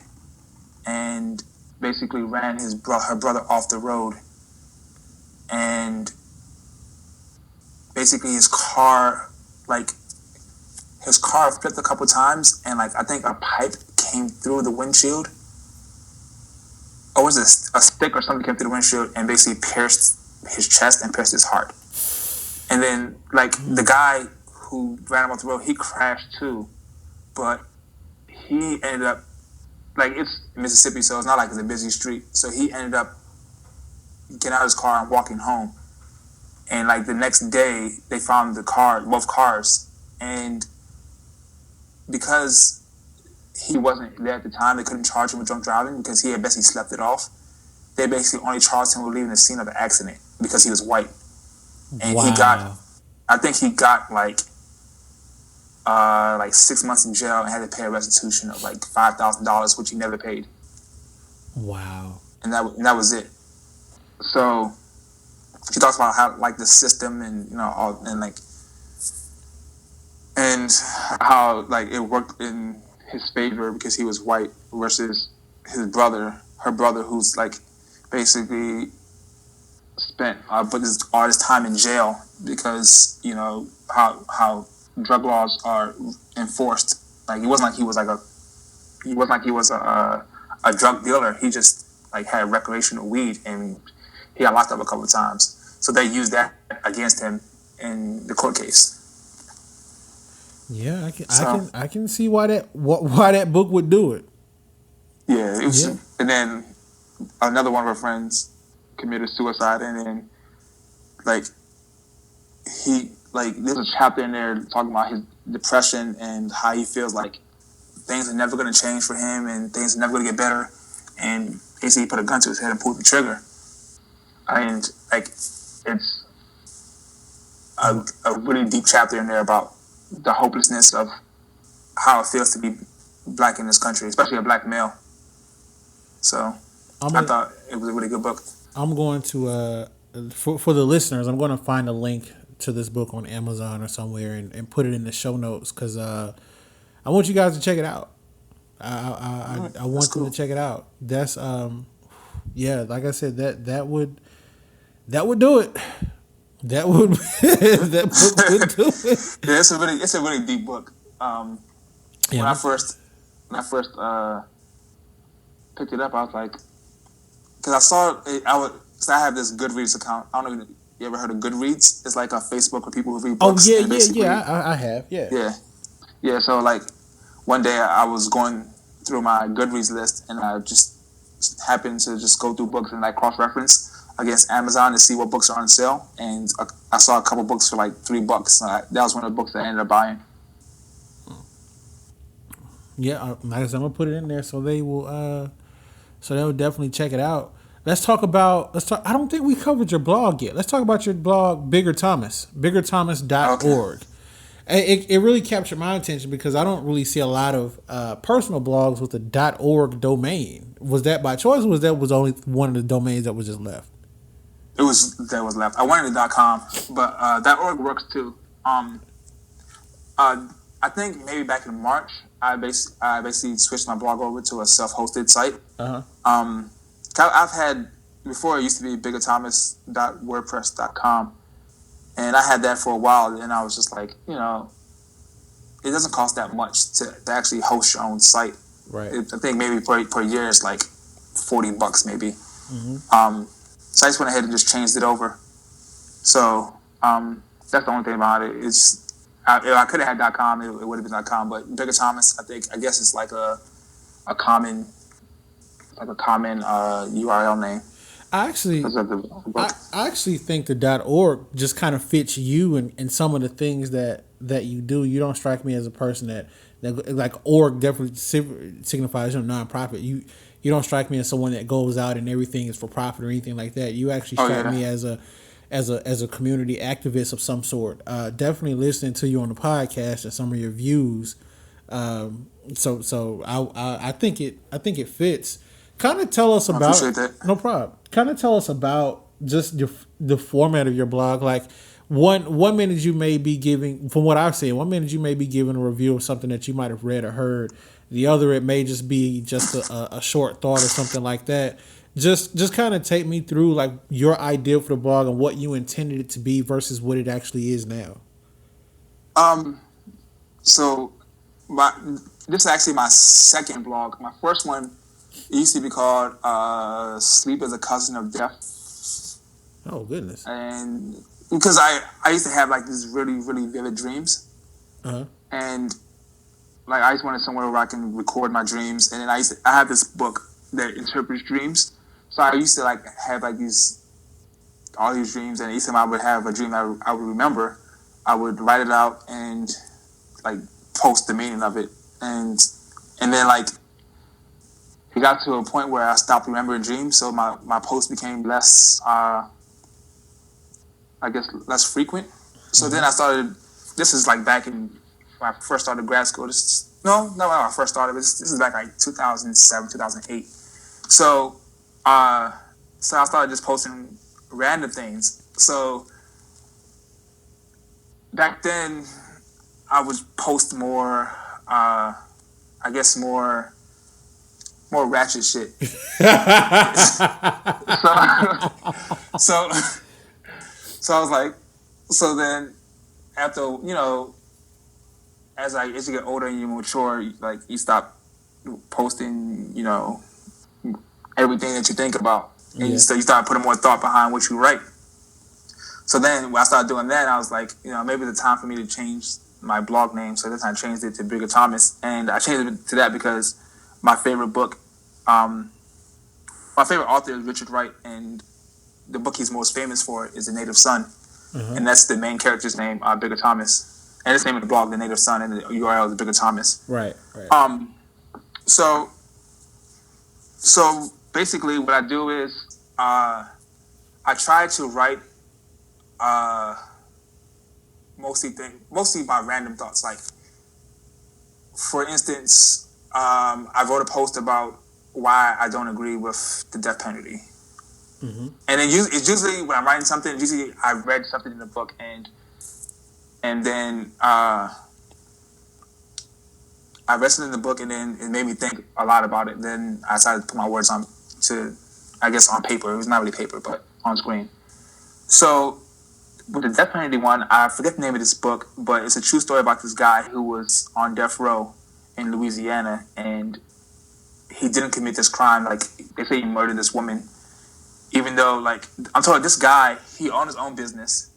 and basically ran her brother off the road, and basically his car flipped a couple times, and like I think a pipe came through the windshield, or was it a stick or something came through the windshield and basically pierced his chest and pierced his heart. And then like the guy who ran him off the road, he crashed too, but he ended up, like, it's Mississippi, so it's not like it's a busy street, so he ended up getting out of his car and walking home. And like the next day they found both cars, and because he wasn't there at the time, they couldn't charge him with drunk driving because he had basically slept it off. They basically only charged him with leaving the scene of the accident because he was white. And I think he got like 6 months in jail and had to pay a restitution of like $5,000, which he never paid. Wow. And that was it. So she talks about how like the system and and how like it worked in his favor because he was white versus her brother, who's like basically spent all this time in jail because how drug laws are enforced. Like it wasn't like he was a drug dealer. He just like had recreational weed, and he got locked up a couple of times. So they used that against him in the court case. Yeah, I can see why that book would do it. Yeah, it was. Yeah. And then another one of her friends committed suicide, and then like there's a chapter in there talking about his depression and how he feels like things are never going to change for him, and things are never going to get better. And basically, he put a gun to his head and pulled the trigger. And like, it's a really deep chapter in there about the hopelessness of how it feels to be black in this country, especially a black male. So I thought it was a really good book. I'm going to, for the listeners, I'm going to find a link to this book on Amazon or somewhere and put it in the show notes because I want you guys to check it out. I want them to check it out. That's like I said, that would do it. That would that book would do it. Yeah, it's a really deep book. When I first picked it up, I was like, because I saw it, because I have this Goodreads account. I don't know if you ever heard of Goodreads. It's like a Facebook where people who read books. Oh yeah, I have, yeah. So like one day I was going through my Goodreads list and I just happened to just go through books and like cross-reference against Amazon to see what books are on sale, and I saw a couple books for like $3. That was one of the books that I ended up buying. Yeah, like I said, I'm gonna put it in there so they will definitely check it out. Let's talk. I don't think we covered your blog yet. Let's talk about your blog, Bigger Thomas, biggerthomas.org. Okay. It really captured my attention because I don't really see a lot of personal blogs with the .org domain. Was that by choice, or was that only one of the domains that was just left? That was left. I wanted a .com, but .org works too. I think maybe back in March, I basically switched my blog over to a self-hosted site. I've had, before it used to be biggerthomas.wordpress.com, and I had that for a while, and I was just like, it doesn't cost that much to actually host your own site. Right. I think maybe per year it's like $40 maybe. Mm-hmm. So I just went ahead and just changed it over. So that's the only thing about it. It's if I could have had .com, it would have been .com. But Bigger Thomas, I guess it's like a common URL name. I actually think the .org just kind of fits you and some of the things that you do. You don't strike me as a person that like org definitely signifies nonprofit. You don't strike me as someone that goes out and everything is for profit or anything like that. You actually strike me as a community activist of some sort. Definitely listening to you on the podcast and some of your views. So I think it fits. Kind of tell us about. I appreciate that. No problem. Kind of tell us about just the format of your blog. Like one minute you may be giving, from what I've seen, 1 minute you may be giving a review of something that you might have read or heard. The other, it may just be just a short thought or something like that. Just kind of take me through like your idea for the blog and what you intended it to be versus what it actually is now. So this is actually my second blog. My first one, it used to be called Sleep as a Cousin of Death. Oh, goodness. And because I used to have like these really, really vivid dreams. Uh-huh. And like I just wanted somewhere where I can record my dreams. And then I have this book that interprets dreams. So I used to like have like all these dreams, and each time I would have a dream that I would remember, I would write it out and like post the meaning of it. And then like it got to a point where I stopped remembering dreams, so my posts became less less frequent. So then I started, this is like back in when I first started grad school. Not when I first started, but this is back like 2007, 2008. So I started just posting random things. So back then I would post more, more ratchet shit. So I was like, so then after, as you get older and you mature, like you stop posting, everything that you think about. And you start putting more thought behind what you write. So then when I started doing that, I was like, maybe it's time for me to change my blog name. So this time I changed it to Bigger Thomas. And I changed it to that because my favorite book, my favorite author is Richard Wright, and the book he's most famous for is The Native Son. Mm-hmm. And that's the main character's name, Bigger Thomas. and it's name of the blog, the Native Son, and the URL is Bigger Thomas. Right. So basically, what I do is I try to write mostly by random thoughts. Like, for instance, I wrote a post about why I don't agree with the death penalty. Mm-hmm. And then it's usually when I'm writing something, usually I read something in the book and then I read something in the book and then it made me think a lot about it. Then I decided to put my words on paper. It was not really paper, but on screen. So with the death penalty one, I forget the name of this book, but it's a true story about this guy who was on death row in Louisiana, and he didn't commit this crime. Like, they say he murdered this woman, even though, like, I'm told this guy, he owned his own business.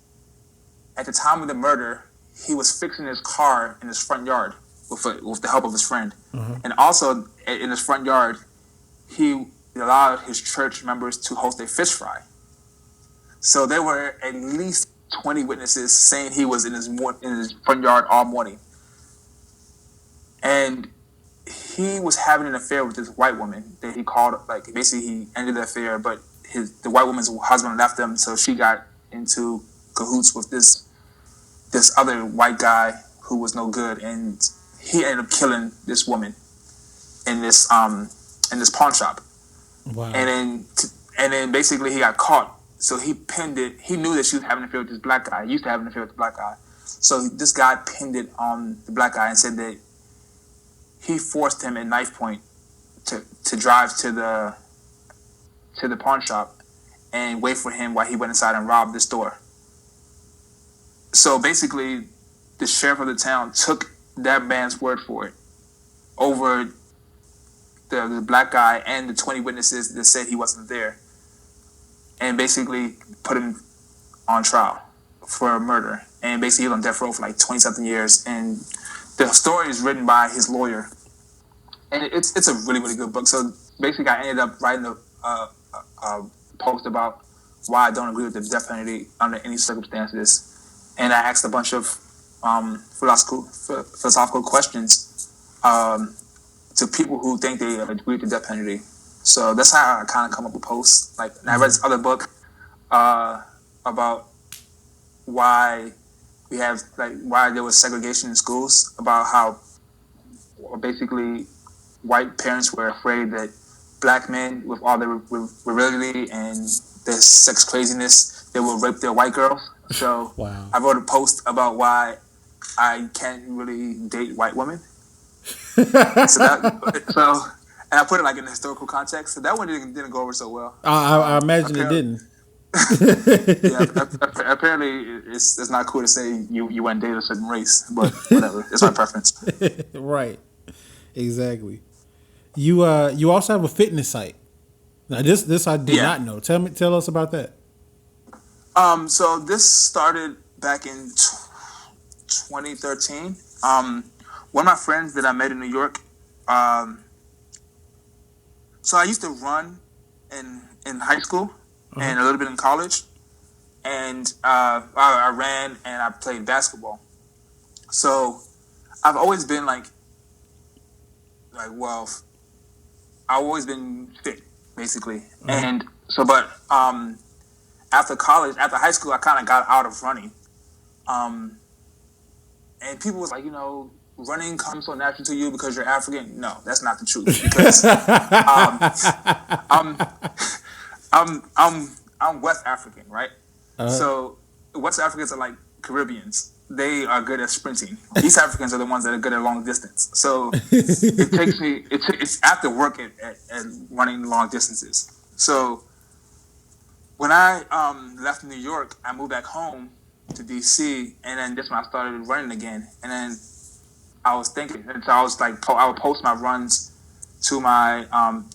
At the time of the murder, he was fixing his car in his front yard with the help of his friend. Mm-hmm. And also, in his front yard, he allowed his church members to host a fish fry. So there were at least 20 witnesses saying he was in his front yard all morning. And he was having an affair with this white woman that he called, like, basically he ended the affair, but the white woman's husband left him, so she got into cahoots with this other white guy who was no good, and he ended up killing this woman in this pawn shop. Wow. And then basically he got caught. So he pinned it. He knew that she was having an affair with this black guy. He used to have an affair with the black guy. So this guy pinned it on the black guy and said that he forced him at knife point to drive to the pawn shop and wait for him while he went inside and robbed the store. So basically, the sheriff of the town took that man's word for it over the black guy and the 20 witnesses that said he wasn't there, and basically put him on trial for murder. And basically he was on death row for like 20-something years. And the story is written by his lawyer. And it's a really, really good book. So basically I ended up writing a post about why I don't agree with the death penalty under any circumstances. And I asked a bunch of philosophical questions to people who think they agree with the death penalty. So that's how I kind of come up with posts. Like, and I read this other book about why there was segregation in schools, about how basically white parents were afraid that black men, with all their virility and their sex craziness, they will rape their white girls. So wow. I wrote a post about why I can't really date white women. And I put it like in a historical context. So that one didn't go over so well. I imagine it didn't. Yeah, apparently it's not cool to say you went date a certain race, but whatever. It's my preference. Right. Exactly. You also have a fitness site. Now this I did not know. Tell us about that. So this started back in 2013. One of my friends that I met in New York. So I used to run in high school and a little bit in college, and I ran and I played basketball. So I've always been I've always been fit, basically. Mm-hmm. And so, but after high school, I kind of got out of running. And people was like, running comes so natural to you because you're African. No, that's not the truth. Because I'm West African, right? So West Africans are like Caribbeans. They are good at sprinting. East Africans are the ones that are good at long distance. So it takes me. It's after work at running long distances. So when I left New York, I moved back home to DC, and then that's when I started running again. And then I was thinking, and so I was like, I would post my runs to my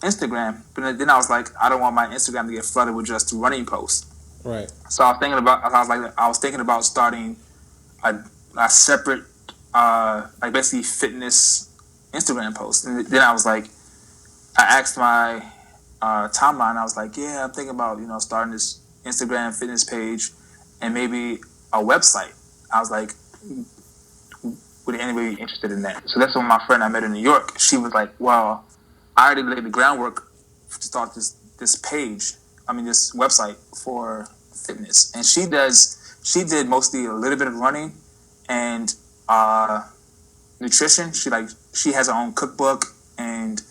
Instagram, but then I was like, I don't want my Instagram to get flooded with just running posts. Right. So I was thinking about starting a separate, basically fitness Instagram post. And then I was like, I asked my timeline. I was like, yeah, I'm thinking about starting this Instagram fitness page and maybe a website. I was like, would anybody be interested in that? So that's when my friend I met in New York, she was like, well, I already laid the groundwork to start this page, this website for fitness. And she did mostly a little bit of running and nutrition. She has her own cookbook and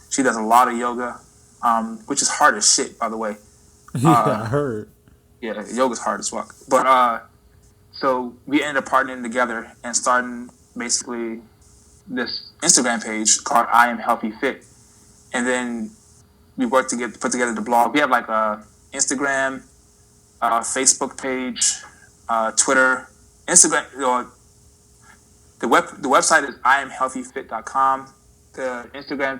she does a lot of yoga, which is hard as shit, by the way. Yeah, I heard. Yeah, yoga's hard as fuck. But so we ended up partnering together and starting basically this Instagram page called I Am Healthy Fit. And then we worked to put together the blog. We have like a Instagram, Facebook page, Twitter, Instagram. The website is IamHealthyFit.com. The Instagram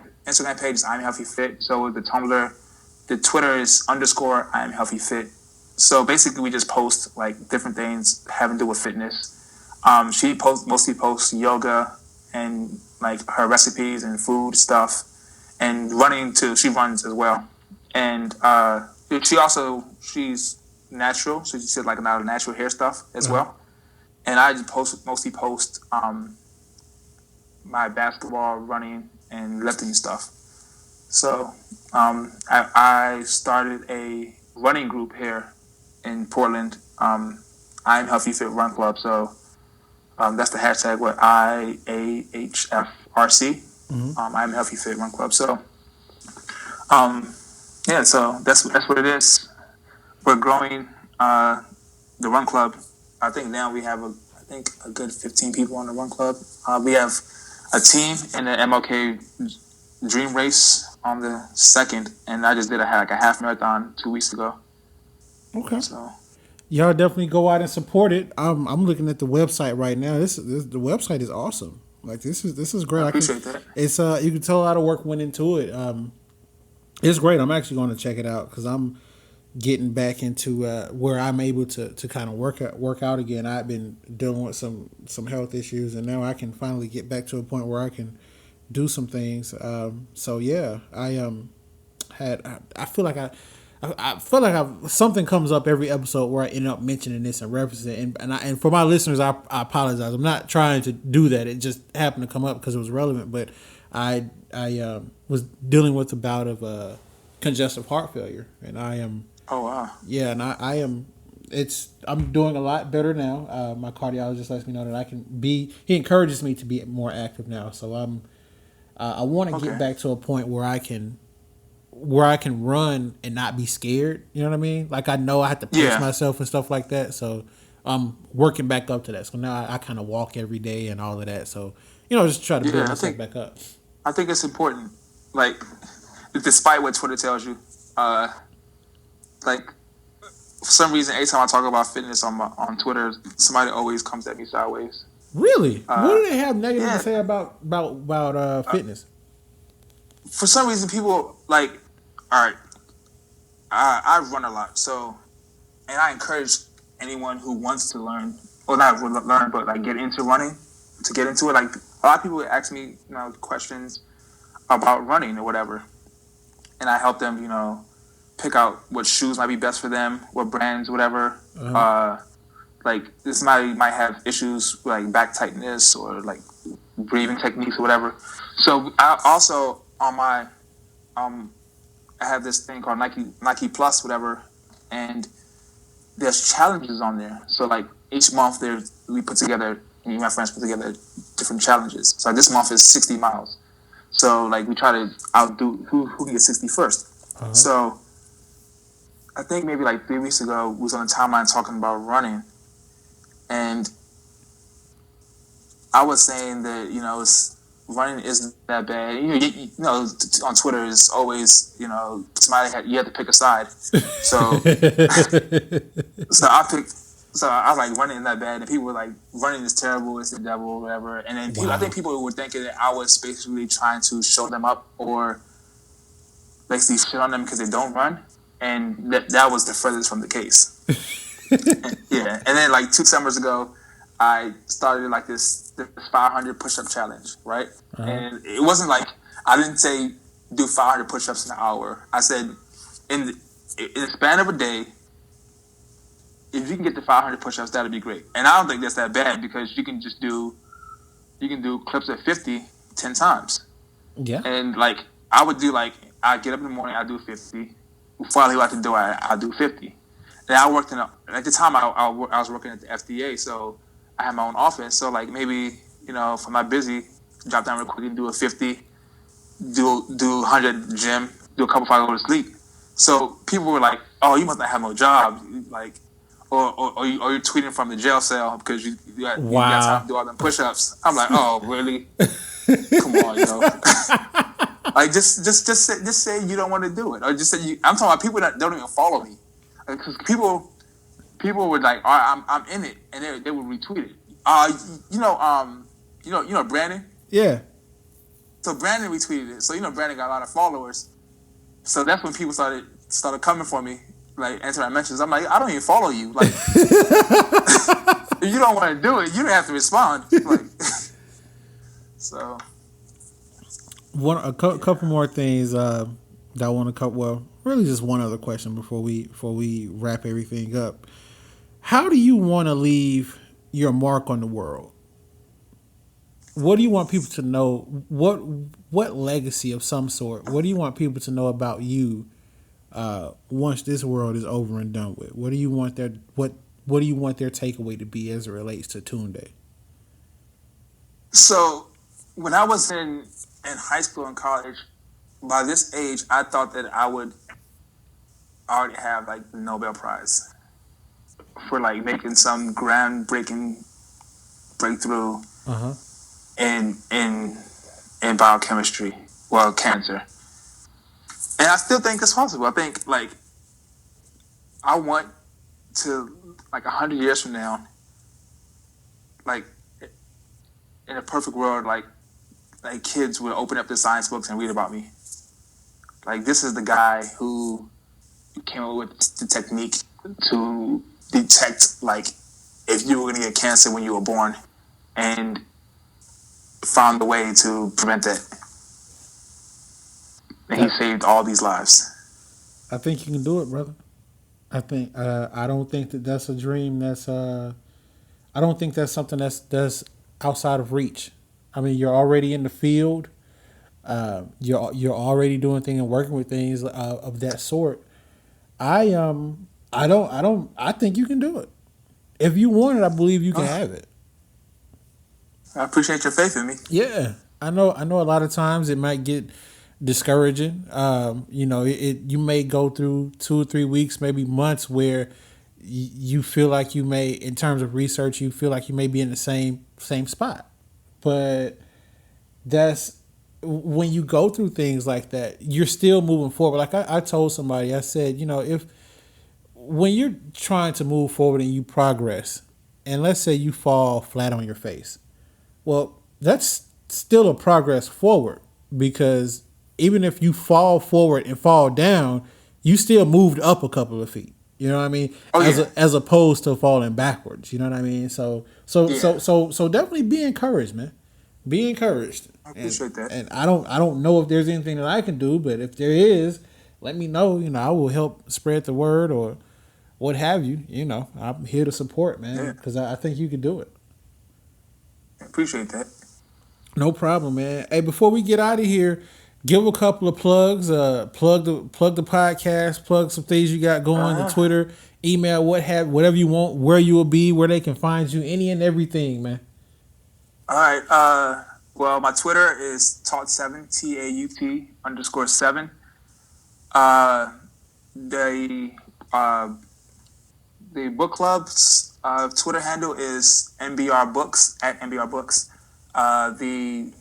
page is I Am Healthy Fit. So the Tumblr, the Twitter is _ I Am Healthy Fit. So basically, we just post like different things having to do with fitness. She mostly posts yoga and like her recipes and food stuff, and running too. She runs as well, and she's natural. So she did like a lot of natural hair stuff as well. And I just mostly post my basketball, running, and lifting stuff. So I started a running group here in Portland. I'm Healthy Fit Run Club. So that's the hashtag with IAHFRC. I'm Healthy Fit Run Club. So so that's what it is. We're growing the run club. I think now we have a good 15 people on the run club. We have a team in the MLK Dream Race on the 2nd, and I just did a half marathon 2 weeks ago. Okay. So y'all definitely go out and support it. I'm looking at the website right now. The website is awesome. Like this is great. I appreciate that. It's you can tell a lot of work went into it. It's great. I'm actually going to check it out because I'm getting back into where I'm able to kind of work out again. I've been dealing with some health issues, and now I can finally get back to a point where I can do some things. So yeah, I feel like something comes up every episode where I end up mentioning this and referencing it. And for my listeners, I apologize. I'm not trying to do that. It just happened to come up because it was relevant. But I was dealing with a bout of congestive heart failure, and I am. Oh wow. Yeah, and I am. I'm doing a lot better now. My cardiologist lets me know that I can be. He encourages me to be more active now. So I want to get back to a point where I can run and not be scared. You know what I mean? Like I know I have to pace myself and stuff like that. So I'm working back up to that. So now I kind of walk every day and all of that. So just try to build myself back up. I think it's important. Like, despite what Twitter tells you, like for some reason, every time I talk about fitness on Twitter, somebody always comes at me sideways. Really? What do they have negative to say about fitness? For some reason, people like. All right, I run a lot, so, and I encourage anyone who wants to learn, or not learn, but like get into running, to get into it. Like a lot of people ask me, questions about running or whatever, and I help them, pick out what shoes might be best for them, what brands, whatever. Like this might have issues like back tightness or like breathing techniques or whatever. So I also on my I have this thing called Nike Plus, whatever, and there's challenges on there. So like each month we put together, me and my friends put together different challenges. So this month is 60 miles. So like we try to outdo who can get 60 first. So I think maybe like 3 weeks ago we was on the timeline talking about running, and I was saying that running isn't that bad. On Twitter is always somebody you have to pick a side. So so I was like, running isn't that bad, and people were like, running is terrible, it's the devil, or whatever. And then I think people were thinking that I was basically trying to show them up or basically shit on them because they don't run, and that was the furthest from the case. And then like 2 summers ago, I started like this 500 push-up challenge, right? And it wasn't like, I didn't say do 500 push-ups in an hour. I said in the span of a day, if you can get to 500 push-ups, that'd be great. And I don't think that's that bad because you can just do you can do clips at 50 10 times. Yeah. And like I would do I get up in the morning, I do 50. Before I leave out the door, I do 50. And I worked at the time I was working at the FDA, so I had my own office. So like maybe if I'm not busy, drop down real quick and do a 50, do 100 gym, do a couple before I go to sleep. So people were like, "Oh, you must not have no job," like, or you're tweeting from the jail cell because you got time to do all them push-ups. I'm like, "Oh, really? Come on, Like just say you don't want to do it, or just say you. I'm talking about people that don't even follow me, because people would like, "All right, I'm in it," and they would retweet it. You know Brandon. Yeah. So Brandon retweeted it. So Brandon got a lot of followers. So that's when people started coming for me, like answering my mentions. I'm like, I don't even follow you. Like, if you don't want to do it, you don't have to respond. Like, so. A couple more things that I want to cover. Well, really just one other question before we wrap everything up. How do you want to leave your mark on the world? What do you want people to know? What legacy of some sort? What do you want people to know about you once this world is over and done with? What do you want their takeaway to be as it relates to Tunde? So when I was in high school and college, by this age, I thought that I would already have like the Nobel Prize for like making some groundbreaking breakthrough in biochemistry, well, cancer. And I still think it's possible. I think like I want to, like 100 years from now, like in a perfect world, like kids will open up the science books and read about me. Like, this is the guy who came up with the technique to detect, like, if you were going to get cancer when you were born, and found a way to prevent that. And he saved all these lives. I think you can do it, brother. I don't think that's a dream. I don't think that's something that's outside of reach. I mean, you're already in the field. You're already doing things and working with things of that sort. I think you can do it. If you want it, I believe you can have it. I appreciate your faith in me. Yeah, I know. A lot of times it might get discouraging. You may go through 2 or 3 weeks, maybe months, where you feel like you may, in terms of research, you feel like you may be in the same spot. But that's when you go through things like that, you're still moving forward. Like I told somebody, I said, when you're trying to move forward and you progress, and let's say you fall flat on your face, well, that's still a progress forward, because even if you fall forward and fall down, you still moved up a couple of feet. You know what I mean? As opposed to falling backwards. You know what I mean? So definitely be encouraged, man. Be encouraged. I appreciate that. And I don't know if there's anything that I can do, but if there is, let me know. I will help spread the word or what have you. I'm here to support, man, because I think you can do it. I appreciate that. No problem, man. Hey, before we get out of here, give a couple of plugs. Plug the podcast. Plug some things you got going. The Twitter, email, whatever you want. Where you will be, where they can find you, any and everything, man. All right. Well, my Twitter is Taut7, TAUT_7. The book club's Twitter handle is NBR Books, at NBR Books. The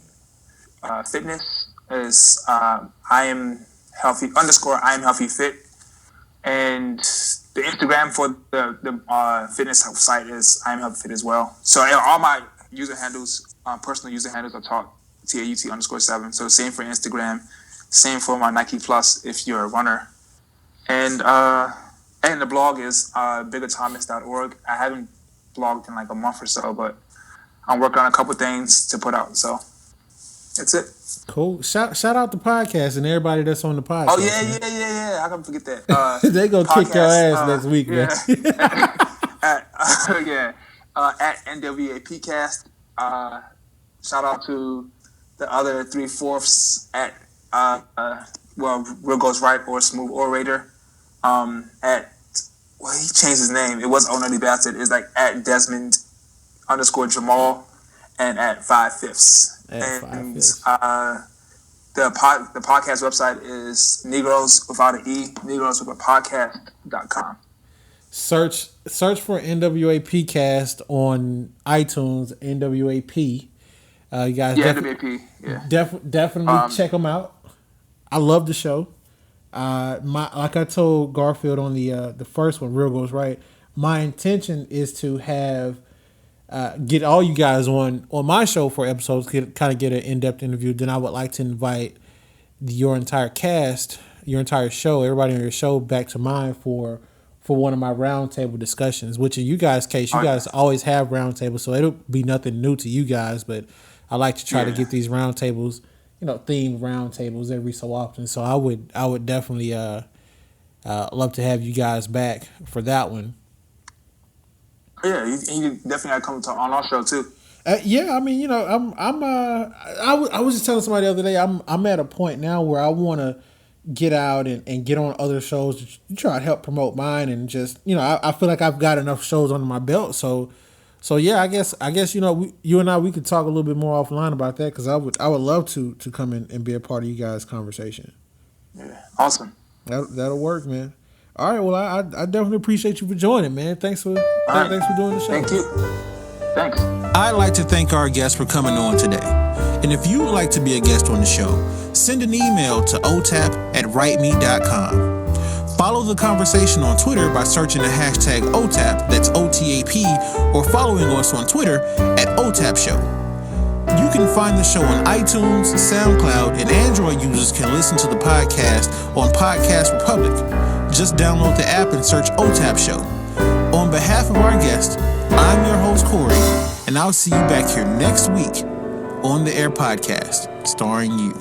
fitness is I am healthy _fit, and the Instagram for the fitness site is I am healthy fit as well. So all my user handles, personal user handles, are TAUT_7. So same for Instagram, same for my Nike Plus if you're a runner, and the blog is biggerthomas.org. I haven't blogged in like a month or so, but I'm working on a couple things to put out. So that's it. Cool. Shout out the podcast and everybody that's on the podcast. Oh yeah. I can forget that. They gonna kick your ass next week, man. At NWAP cast. shout out to the other 3/4 at Real Goes Right or Smooth Orator. At he changed his name. It was Only Bastard. It's like at Desmond_Jamal and at 5/5. And the podcast website is Negros without an E, negroswithapodcast.com. Search for NWAP Cast on iTunes. NWAP. You guys, NWAP. Yeah, definitely check them out. I love the show. Like I told Garfield on the first one, Real Goes Right. My intention is to have get all you guys on my show for episodes, get an in-depth interview. Then I would like to invite your entire cast, your entire show, everybody on your show back to mine for one of my roundtable discussions. Which in you guys' case, you guys always have roundtables, so it'll be nothing new to you guys. But I like to try to get these roundtables, themed roundtables every so often. So I would definitely love to have you guys back for that one. Yeah, you definitely got to come on our show too. Yeah, I mean, I was just telling somebody the other day, I'm at a point now where I want to get out and get on other shows to try to help promote mine, and just I feel like I've got enough shows under my belt. So yeah, I guess you and I, we could talk a little bit more offline about that, because I would love to come in and be a part of you guys' conversation. Yeah, awesome. That'll work, man. All right, well, I definitely appreciate you for joining, man. Thanks for doing the show. Thank you. Thanks. I'd like to thank our guests for coming on today. And if you would like to be a guest on the show, send an email to otap@writeme.com. Follow the conversation on Twitter by searching the hashtag OTAP, that's OTAP, or following us on Twitter at OTAP Show. You can find the show on iTunes, SoundCloud, and Android users can listen to the podcast on Podcast Republic. Just download the app and search OTAP Show. On behalf of our guest, I'm your host, Corey, and I'll see you back here next week on the Air Podcast, starring you.